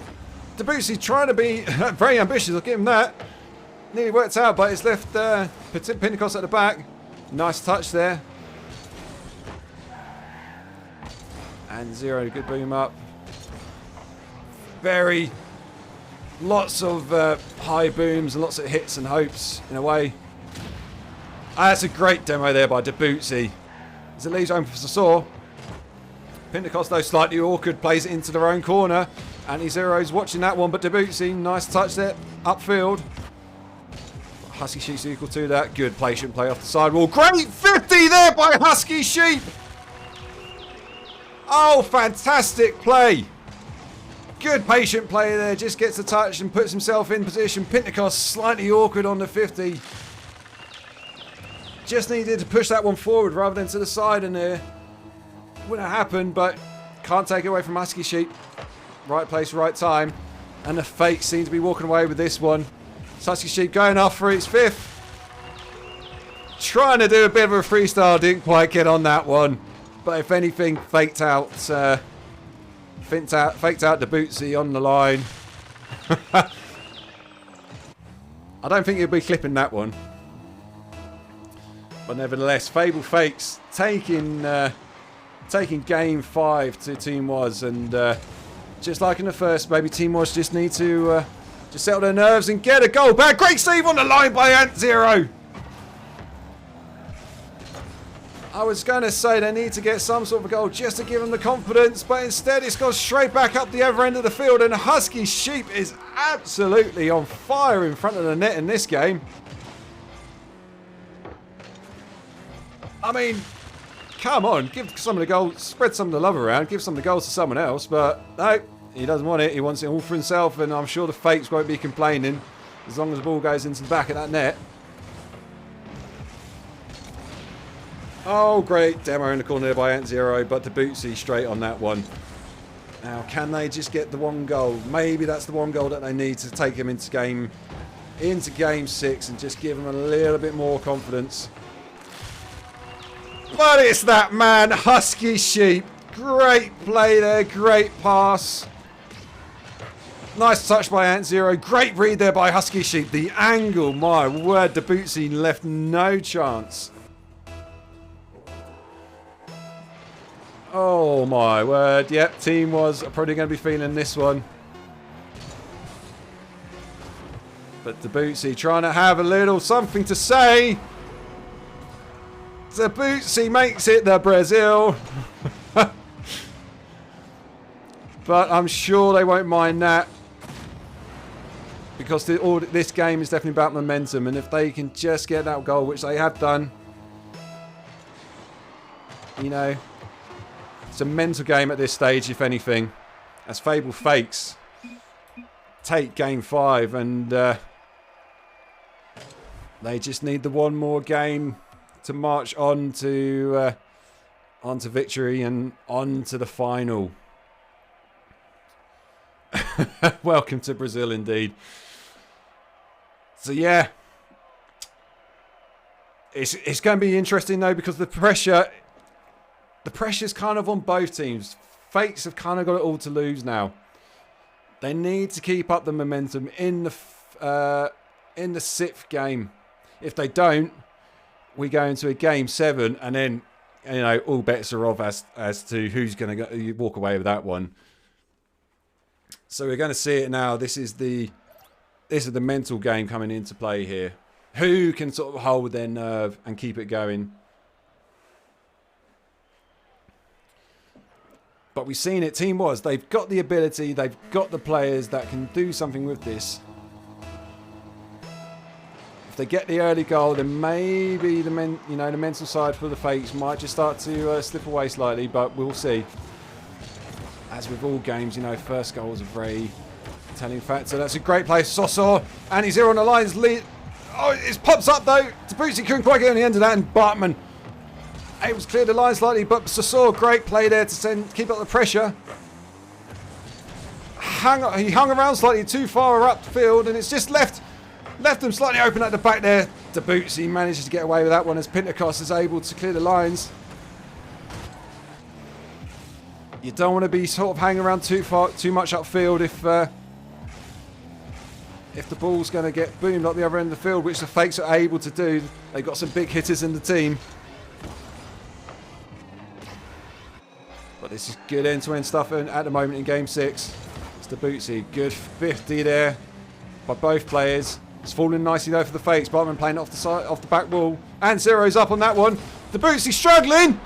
A: Debussy trying to be very ambitious. I'll give him that. Nearly worked out, but it's left Pentecost at the back. Nice touch there. And Zero, good boom up. Lots of high booms and lots of hits and hopes in a way. That's a great demo there by Debussy. As it leaves open for Saw. Pentecost, though, slightly awkward, plays it into their own corner. Anti-Zero's watching that one, but Debussy, nice touch there, upfield. Husky Sheep's equal to that. Good patient play off the sidewall. Great 50 there by Husky Sheep. Oh, fantastic play. Good patient play there, just gets the touch and puts himself in position. Pentecost slightly awkward on the 50. Just needed to push that one forward rather than to the side, and wouldn't have happened, but can't take it away from Husky Sheep. Right place, right time. And the Fake seem to be walking away with this one. Husky Sheep going off for its fifth. Trying to do a bit of a freestyle, didn't quite get on that one. But if anything, faked out Debussy on the line. I don't think he'll be clipping that one. But nevertheless, Fable Fakes taking game 5 to Team Was, and just like in the first, maybe Team Was just need to just settle their nerves and get a goal back. Great save on the line by Ant Zero. I was going to say they need to get some sort of a goal just to give them the confidence, but instead it's gone straight back up the other end of the field, and Husky Sheep is absolutely on fire in front of the net in this game. I mean, come on, give some of the goals, spread some of the love around, give some of the goals to someone else, but no, He doesn't want it. He wants it all for himself, and I'm sure the fakes won't be complaining as long as the ball goes into the back of that net. Oh, great demo in the corner there by Ant0, but Debussy straight on that one. Now, can they just get the one goal? Maybe that's the one goal that they need to take him into game 6 and just give him a little bit more confidence. But it's that man, Husky Sheep. Great play there, great pass. Nice touch by Ant0. Great read there by Husky Sheep. The angle, my word, Debussy left no chance. Oh my word. Yep, team was probably going to be feeling this one. But Debussy trying to have a little something to say. Debussy makes it the Brazil. But I'm sure they won't mind that. Because this game is definitely about momentum. And if they can just get that goal, which they have done. You know, it's a mental game at this stage, if anything. As Fable Fakes take game 5. And they just need the one more game to march on to victory and on to the final. Welcome to Brazil, indeed. So yeah, it's going to be interesting though, because the pressure's kind of on both teams. Fakes have kind of got it all to lose now. They need to keep up the momentum in the 6th game. If they don't, we go into a game 7, and then, you know, all bets are off as to who's going to walk away with that one. So we're going to see it now. This is the mental game coming into play here. Who can sort of hold their nerve and keep it going? But we've seen it. Team Was, they've got the ability, they've got the players that can do something with this. If they get the early goal, then maybe the mental side for the Fakes might just start to slip away slightly, but we'll see. As with all games, you know, first goal is a very telling factor. That's a great play. Soso, and he's here on the lines. Lead. Oh, it pops up though. Debussy couldn't quite get on the end of that, and Bartman able to clear the line slightly, but Soso, great play there to keep up the pressure. He hung around slightly too far up the field, and it's just left them slightly open at the back there. Debussy manages to get away with that one as Pentecost is able to clear the lines. You don't want to be sort of hanging around too much upfield if the ball's going to get boomed up the other end of the field, which the Fakes are able to do. They've got some big hitters in the team. But this is good end-to-end stuff at the moment in Game 6. It's Debussy. Good 50 there by both players. It's falling nicely though for the Fakes. Bartman playing off the back wall. And Zero's up on that one. Debussy struggling.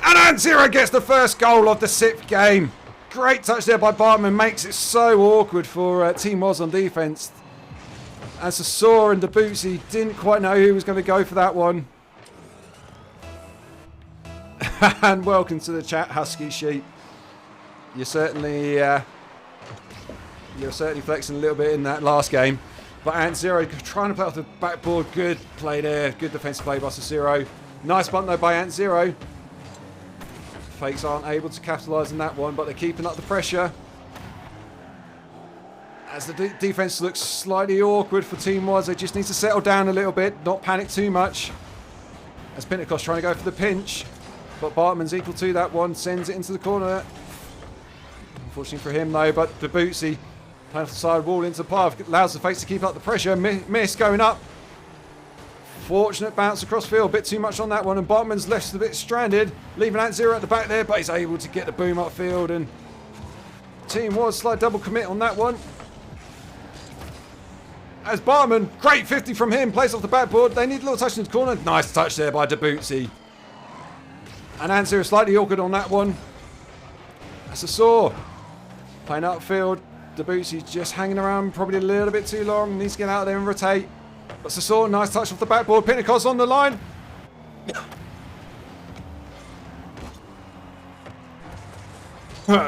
A: And Ant0 gets the first goal of the 6th game. Great touch there by Bartman. Makes it so awkward for Team Was on defence. As Sasor and Debussy didn't quite know who was going to go for that one. And welcome to the chat, Husky Sheep. You're certainly flexing a little bit in that last game. But Ant0 trying to play off the backboard. Good play there. Good defensive play by Sasoro. Nice bunt though by Ant0. Fakes aren't able to capitalise on that one, but they're keeping up the pressure. As the defence looks slightly awkward for Team Was, they just need to settle down a little bit, not panic too much. As Pentecost trying to go for the pinch, but Bartman's equal to that one, sends it into the corner. Unfortunately for him though, but Debussy playing off the side wall into the path, allows the Fakes to keep up the pressure. Miss going up. Fortunate bounce across field, a bit too much on that one, and Bartman's left a bit stranded, leaving Ant0 at the back there, but he's able to get the boom upfield, and Team Was slight double commit on that one. As Bartman, great 50 from him, plays off the backboard. They need a little touch in the corner. Nice touch there by Debussy. And Ant0 slightly awkward on that one. That's a saw. Playing outfield. Debussy just hanging around probably a little bit too long. Needs to get out there and rotate. But Sasor, nice touch off the backboard. Pentecost on the line.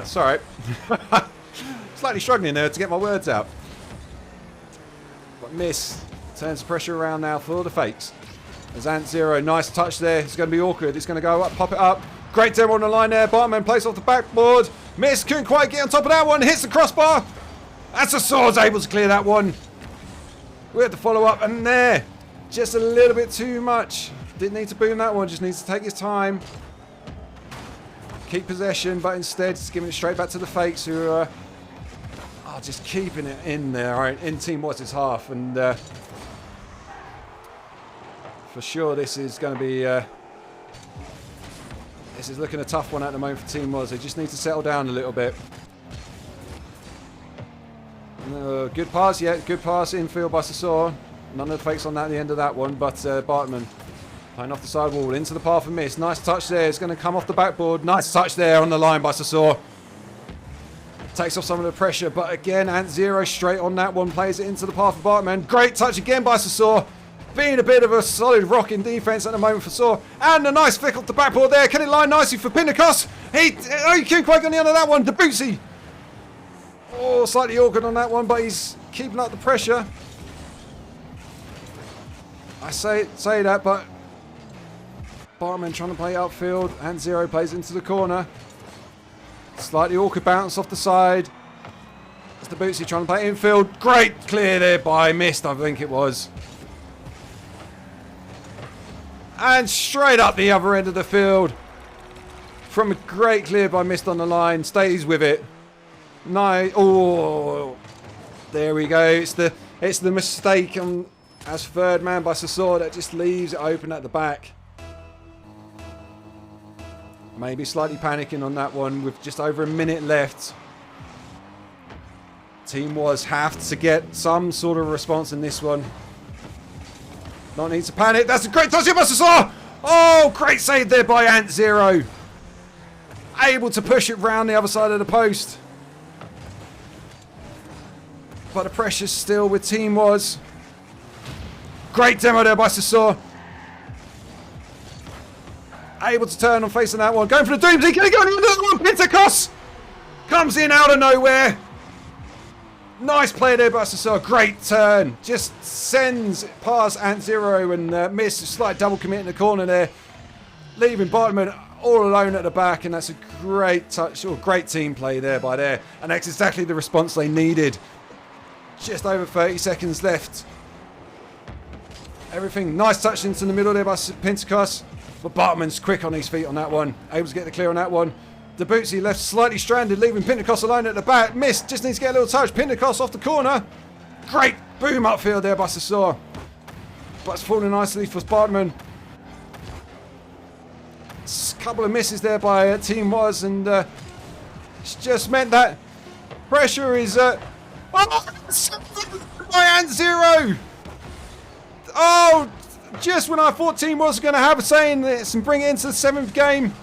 A: Sorry. slightly struggling there to get my words out. But Miss turns the pressure around now for the fakes. There's Ant Zero. Nice touch there. It's going to be awkward. It's going to go up, pop it up. Great demo on the line there. Bartman plays off the backboard. Miss couldn't quite get on top of that one. Hits the crossbar. That's a sword's able to clear that one. We had to follow up, and there. Just a little bit too much. Didn't need to boom that one. Just needs to take his time. Keep possession, but instead just giving it straight back to the fakes who are just keeping it in there, right, in Team Watts' half. And for sure this is going to be this is looking a tough one at the moment for Team Watts. They just need to settle down a little bit. Good pass, yeah, good pass infield by Sasor. None of the fakes on that at the end of that one, but Bartman playing off the side wall into the path of Miss. Nice touch there. It's going to come off the backboard. Nice touch there on the line by Sasor. Takes off some of the pressure, but again, Ant Zero straight on that one. Plays it into the path of Bartman. Great touch again by Sasor. Being a bit of a solid rock in defence at the moment for Sasor. And a nice flick off the backboard there. Can it line nicely for Pinnacle? He couldn't quite get on the end of that one. Debussy. Oh, slightly awkward on that one, but he's keeping up the pressure. I say that, but Bartman trying to play outfield. Ant Zero plays into the corner. Slightly awkward bounce off the side. It's the Bootsy trying to play infield. Great clear there by Mist, I think it was. And straight up the other end of the field. From a great clear by Mist on the line. Stays with it. Nice. Oh, there we go. It's the mistake on, as third man by Sasor that just leaves it open at the back. Maybe slightly panicking on that one with just over a minute left. Team Waz have to get some sort of response in this one. Not need to panic. That's a great touch by Sasor. Oh, great save there by Ant Zero. Able to push it round the other side of the post. But the pressure's still with Team Waz. Great demo there by Sasor. Able to turn on facing that one. Going for the Doomsday. Can he go into that one? Pentecost comes in out of nowhere. Nice play there by Sasor. Great turn. Just sends it past Ant Zero and Miss. A slight double commit in the corner there. Leaving Bartman all alone at the back. And that's a great touch. Or great team play there by there. And that's exactly the response they needed. Just over 30 seconds left. Everything nice touch into the middle there by Pentecost. But Bartman's quick on his feet on that one. Able to get the clear on that one. Debussy left slightly stranded, leaving Pentecost alone at the back. Missed, just needs to get a little touch. Pentecost off the corner. Great boom upfield there by Sasor. But it's falling nicely for Bartman. A couple of misses there by Team Waz, and it's just meant that pressure is... by Ant Zero! Oh, just when I thought Team was going to have a say in this and bring it into the 7th game.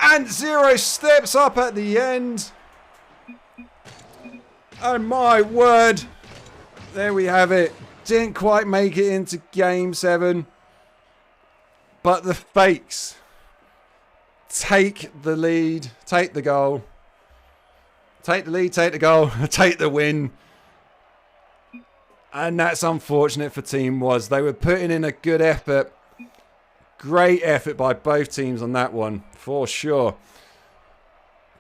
A: Ant Zero steps up at the end. And my word, there we have it. Didn't quite make it into game 7. But the fakes take the lead, take the goal. Take the lead, take the goal, take the win. And that's unfortunate for Team Waz. They were putting in a good effort. Great effort by both teams on that one, for sure.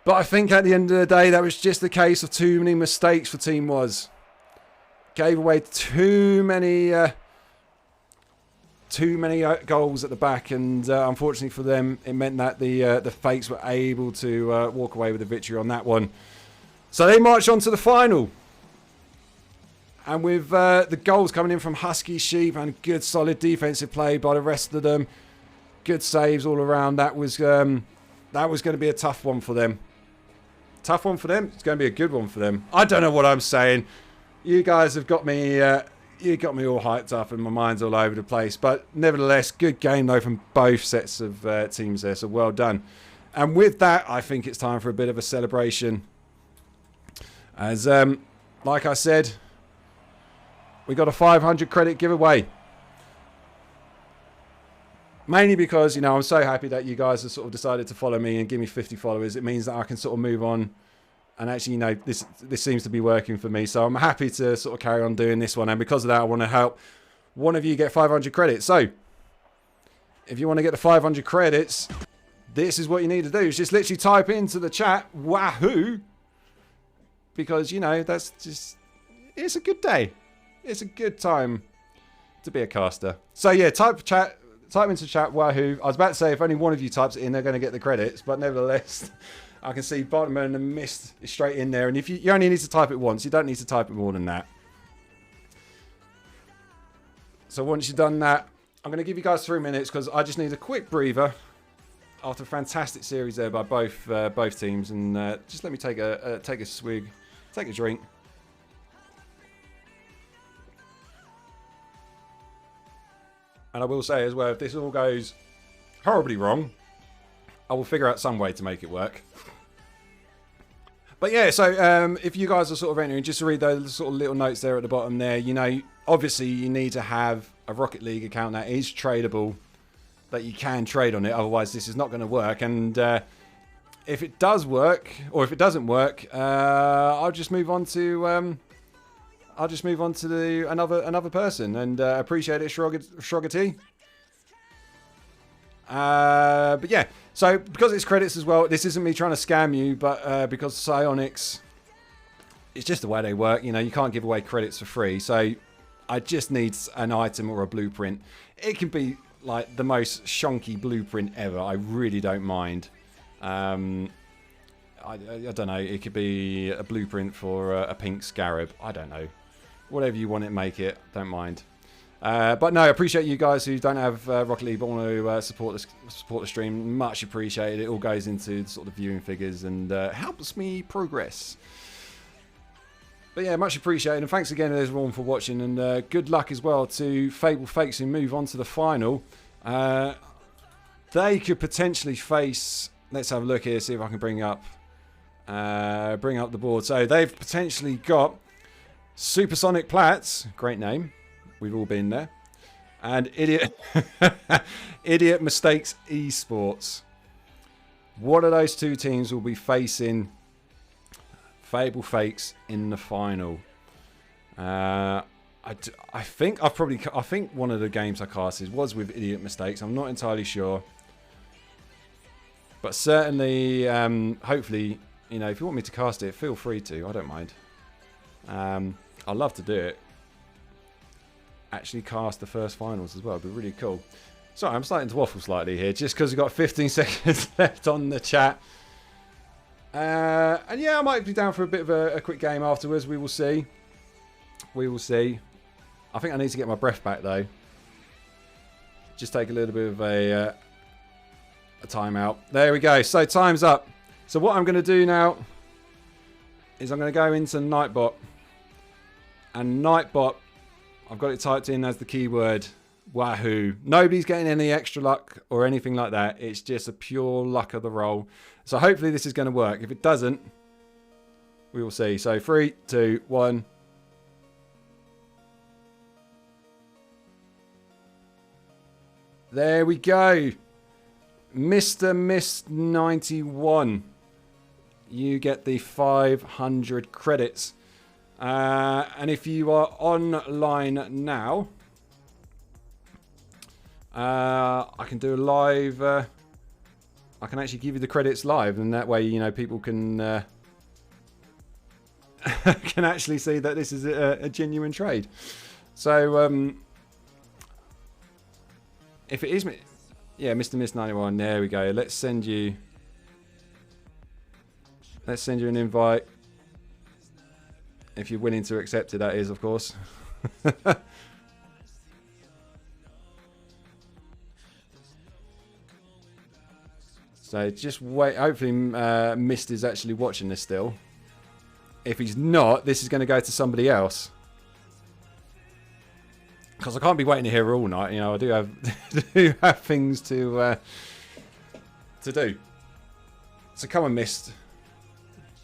A: But I think at the end of the day, that was just a case of too many mistakes for Team Waz. Gave away too many goals at the back, and unfortunately for them, it meant that the fakes were able to walk away with the victory on that one. So they march on to the final. And with the goals coming in from Husky, Sheep, and good solid defensive play by the rest of them, good saves all around, that was going to be a tough one for them. Tough one for them. It's going to be a good one for them. I don't know what I'm saying. You guys have got me. You got me all hyped up, and my mind's all over the place. But nevertheless, good game though from both sets of teams there. So well done. And with that, I think it's time for a bit of a celebration. As like I said, we got a 500 credit giveaway. Mainly because, you know, I'm so happy that you guys have sort of decided to follow me and give me 50 followers. It means that I can sort of move on And actually, you know, this seems to be working for me. So I'm happy to sort of carry on doing this one. And because of that, I want to help one of you get 500 credits. So if you want to get the 500 credits, this is what you need to do. Is just literally type into the chat, wahoo. Because, you know, that's just, it's a good day. It's a good time to be a caster. So yeah, type into chat, wahoo. I was about to say, if only one of you types it in, they're going to get the credits. But nevertheless, I can see Bartman and Mist is straight in there. And if you only need to type it once, you don't need to type it more than that. So once you've done that, I'm going to give you guys 3 minutes because I just need a quick breather after a fantastic series there by both teams. And just let me take a swig, take a drink. And I will say as well, if this all goes horribly wrong, I will figure out some way to make it work. But yeah, so if you guys are sort of entering, just to read those sort of little notes there at the bottom there, you know, obviously you need to have a Rocket League account that is tradable, that you can trade on it. Otherwise, this is not going to work. And if it does work, or if it doesn't work, I'll just move on to another person. And appreciate it, Shroggerty. But yeah, so because it's credits as well, this isn't me trying to scam you, but because Psionics, it's just the way they work. You know, you can't give away credits for free. So I just need an item or a blueprint. It can be like the most shonky blueprint ever. I really don't mind. I don't know. It could be a blueprint for a pink scarab. I don't know. Whatever you want it, make it. Don't mind. But no, I appreciate you guys who don't have Rocket League but want to support the stream. Much appreciated. It all goes into sort of the viewing figures and helps me progress. But yeah, much appreciated. And thanks again everyone for watching. And good luck as well to Fable Fakes who move on to the final. They could potentially face... Let's have a look here, see if I can bring up the board. So they've potentially got Supersonic Platts. Great name. We've all been there. And Idiot Mistakes Esports. What of those two teams will be facing Fable Fakes in the final? I think one of the games I casted was with Idiot Mistakes. I'm not entirely sure. But certainly, hopefully, you know, if you want me to cast it, feel free to. I don't mind. I'd love to do it. Actually cast the first finals as well. It'd be really cool. Sorry, I'm starting to waffle slightly here just because we've got 15 seconds left on the chat. And yeah, I might be down for a bit of a quick game afterwards. We will see. We will see. I think I need to get my breath back though. Just take a little bit of a timeout. There we go. So time's up. So what I'm going to do now is I'm going to go into Nightbot. And Nightbot, I've got it typed in as the keyword wahoo. Nobody's getting any extra luck or anything like that. It's just a pure luck of the roll. So hopefully this is going to work. If it doesn't, we will see. So 3, 2, 1. There we go. Mr. Mist 91. You get the 500 credits. And if you are online now, I can do a live. I can actually give you the credits live, and that way, you know, people can can actually see that this is a genuine trade. So, if it is, yeah, Mr. Mist 91. There we go. Let's send you an invite. If you're willing to accept it, that is, of course. So just wait. Hopefully Mist is actually watching this still. If he's not, this is going to go to somebody else. Because I can't be waiting here all night. You know, I do have things to do. So come on, Mist.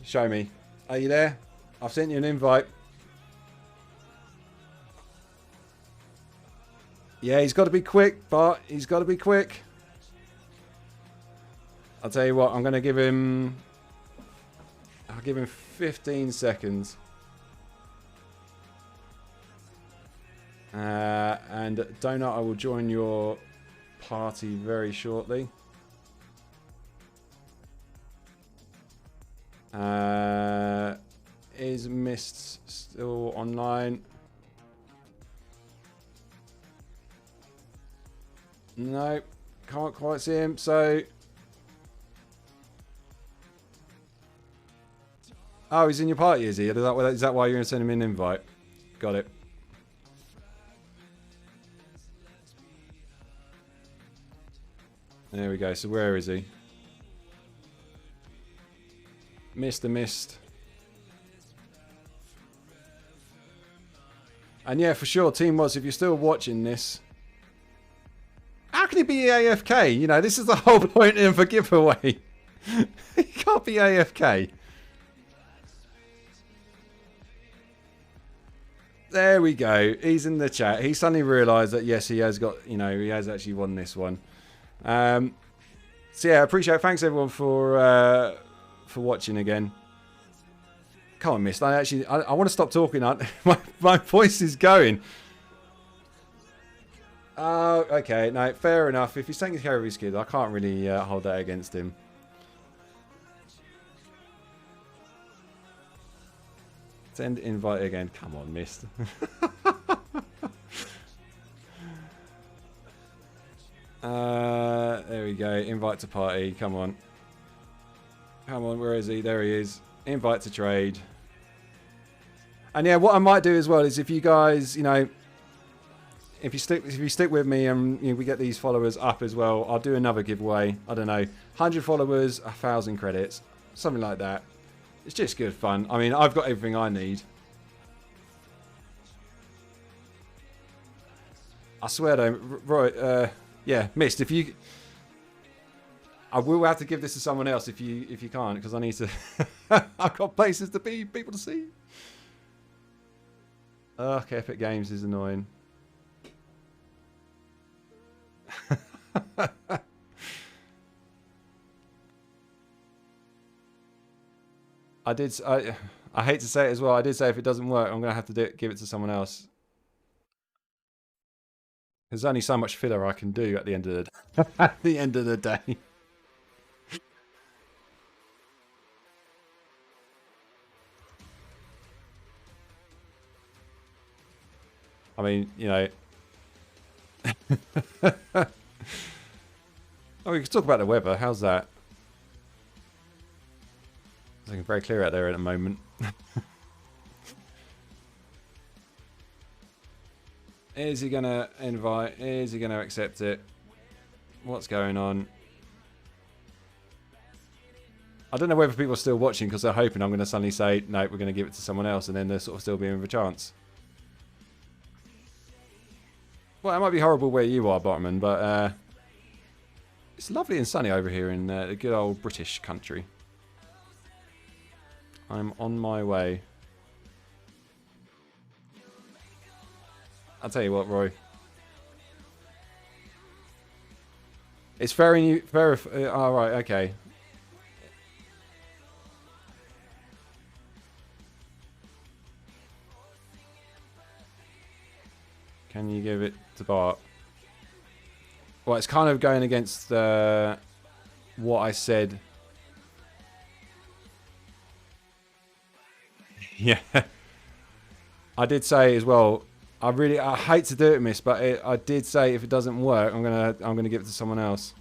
A: Show me. Are you there? I've sent you an invite. Yeah, he's got to be quick, Bart. He's got to be quick. I'll tell you what, I'm going to give him I'll give him 15 seconds. And Donut, I will join your party very shortly. Is Mist still online? No, can't quite see him. So, oh, he's in your party, is he? Is that why you're going to send him an invite? Got it. There we go. So where is he? Mr. Mist. And yeah, for sure, Team Mods, if you're still watching this, how can he be AFK? You know, this is the whole point of a giveaway. He can't be AFK. There we go. He's in the chat. He suddenly realised that, yes, he has got, you know, he has actually won this one. So yeah, I appreciate it. Thanks everyone for watching again. Come on, Mist. I want to stop talking. My voice is going. Oh, okay. No, fair enough. If he's taking care of his kids, I can't really hold that against him. Send invite again. Come on, Mist. There we go. Invite to party. Come on. Come on, where is he? There he is. Invite to trade. And yeah, what I might do as well is if you guys, you know, if you stick with me and you know, we get these followers up as well, I'll do another giveaway. I don't know, 100 followers, 1,000 credits, something like that. It's just good fun. I mean, I've got everything I need. I swear though, Roy, yeah, Mist, if you... I will have to give this to someone else if you can't, because I need to... I've got places to be, people to see. Ugh, Epic Games is annoying. I hate to say it as well. I did say if it doesn't work, I'm going to have to give it to someone else. There's only so much filler I can do at the end of the day. I mean, you know. Oh, we can talk about the weather. How's that? It's looking very clear out there at the moment. Is he going to invite? Is he going to accept it? What's going on? I don't know whether people are still watching because they're hoping I'm going to suddenly say, no, we're going to give it to someone else, and then they're sort of still being with a chance. Well, it might be horrible where you are, Botman, but it's lovely and sunny over here in the good old British country. I'm on my way. I'll tell you what, Roy. It's very... oh, right, okay. Can you give it to Bart? Well, it's kind of going against what I said. Yeah. I did say as well, I hate to do it, Miss, but I did say if it doesn't work, I'm gonna give it to someone else.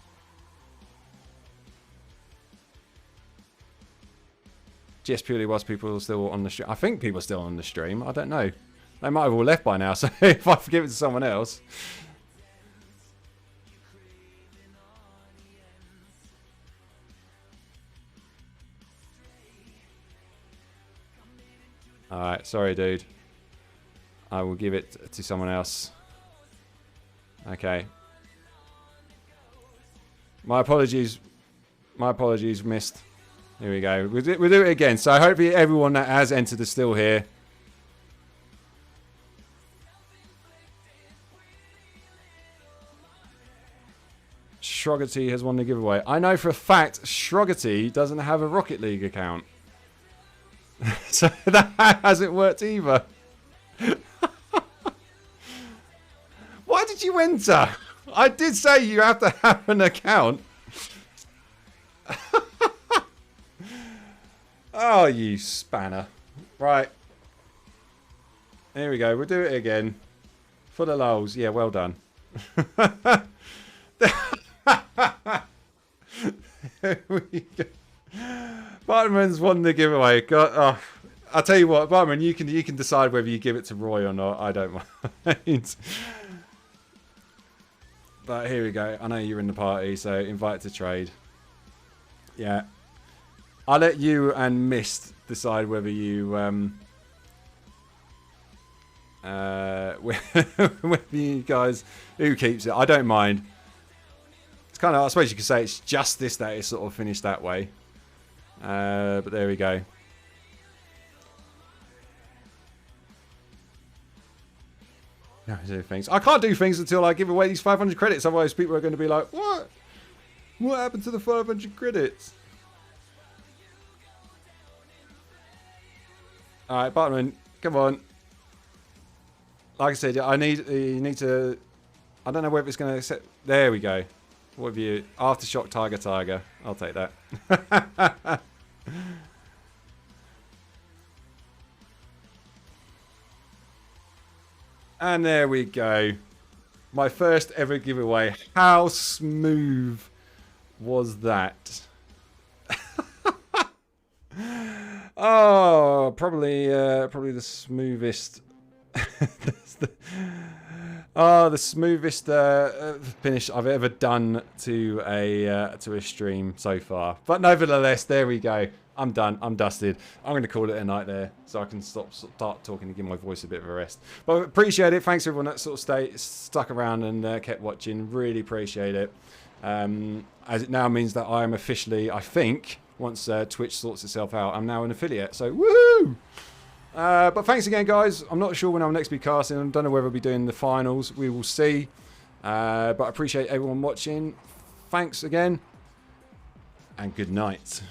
A: Just purely whilst people are still on the stream. I think people are still on the stream. I don't know. They might have all left by now, so if I give it to someone else. Alright, sorry dude. I will give it to someone else. Okay. My apologies. My apologies, Missed. Here we go. We'll do it again. So hopefully everyone that has entered is still here. Shroggity has won the giveaway. I know for a fact Shroggity doesn't have a Rocket League account. So that hasn't worked either. Why did you enter? I did say you have to have an account. Oh, you spanner. Right. Here we go. We'll do it again. For the lulz. Yeah, well done. There we go. Bartman's won the giveaway. God, oh, I'll tell you what, Bartman, you can decide whether you give it to Roy or not. I don't mind. But here we go. I know you're in the party, so invite to trade. Yeah. I'll let you and Mist decide whether you whether you guys who keeps it. I don't mind. It's kind of, I suppose you could say it's justice that it's sort of finished that way. But there we go. No, do things. I can't do things until I give away these 500 credits. Otherwise, people are going to be like, "What? What happened to the 500 credits?" All right, Bartman, come on. Like I said, you need to. I don't know whether it's going to set. There we go. What have you? Aftershock Tiger. I'll take that. And there we go. My first ever giveaway. How smooth was that? Oh, probably the smoothest. The smoothest finish I've ever done to a stream so far. But nevertheless, there we go. I'm done. I'm dusted. I'm going to call it a night there, so I can start talking and give my voice a bit of a rest. But appreciate it. Thanks everyone that sort of stuck around and kept watching. Really appreciate it. As it now means that I am officially, I think, once Twitch sorts itself out, I'm now an affiliate. So woohoo! But thanks again, guys. I'm not sure when I'll next be casting. I don't know whether I'll be doing the finals. We will see. But I appreciate everyone watching. Thanks again, and good night.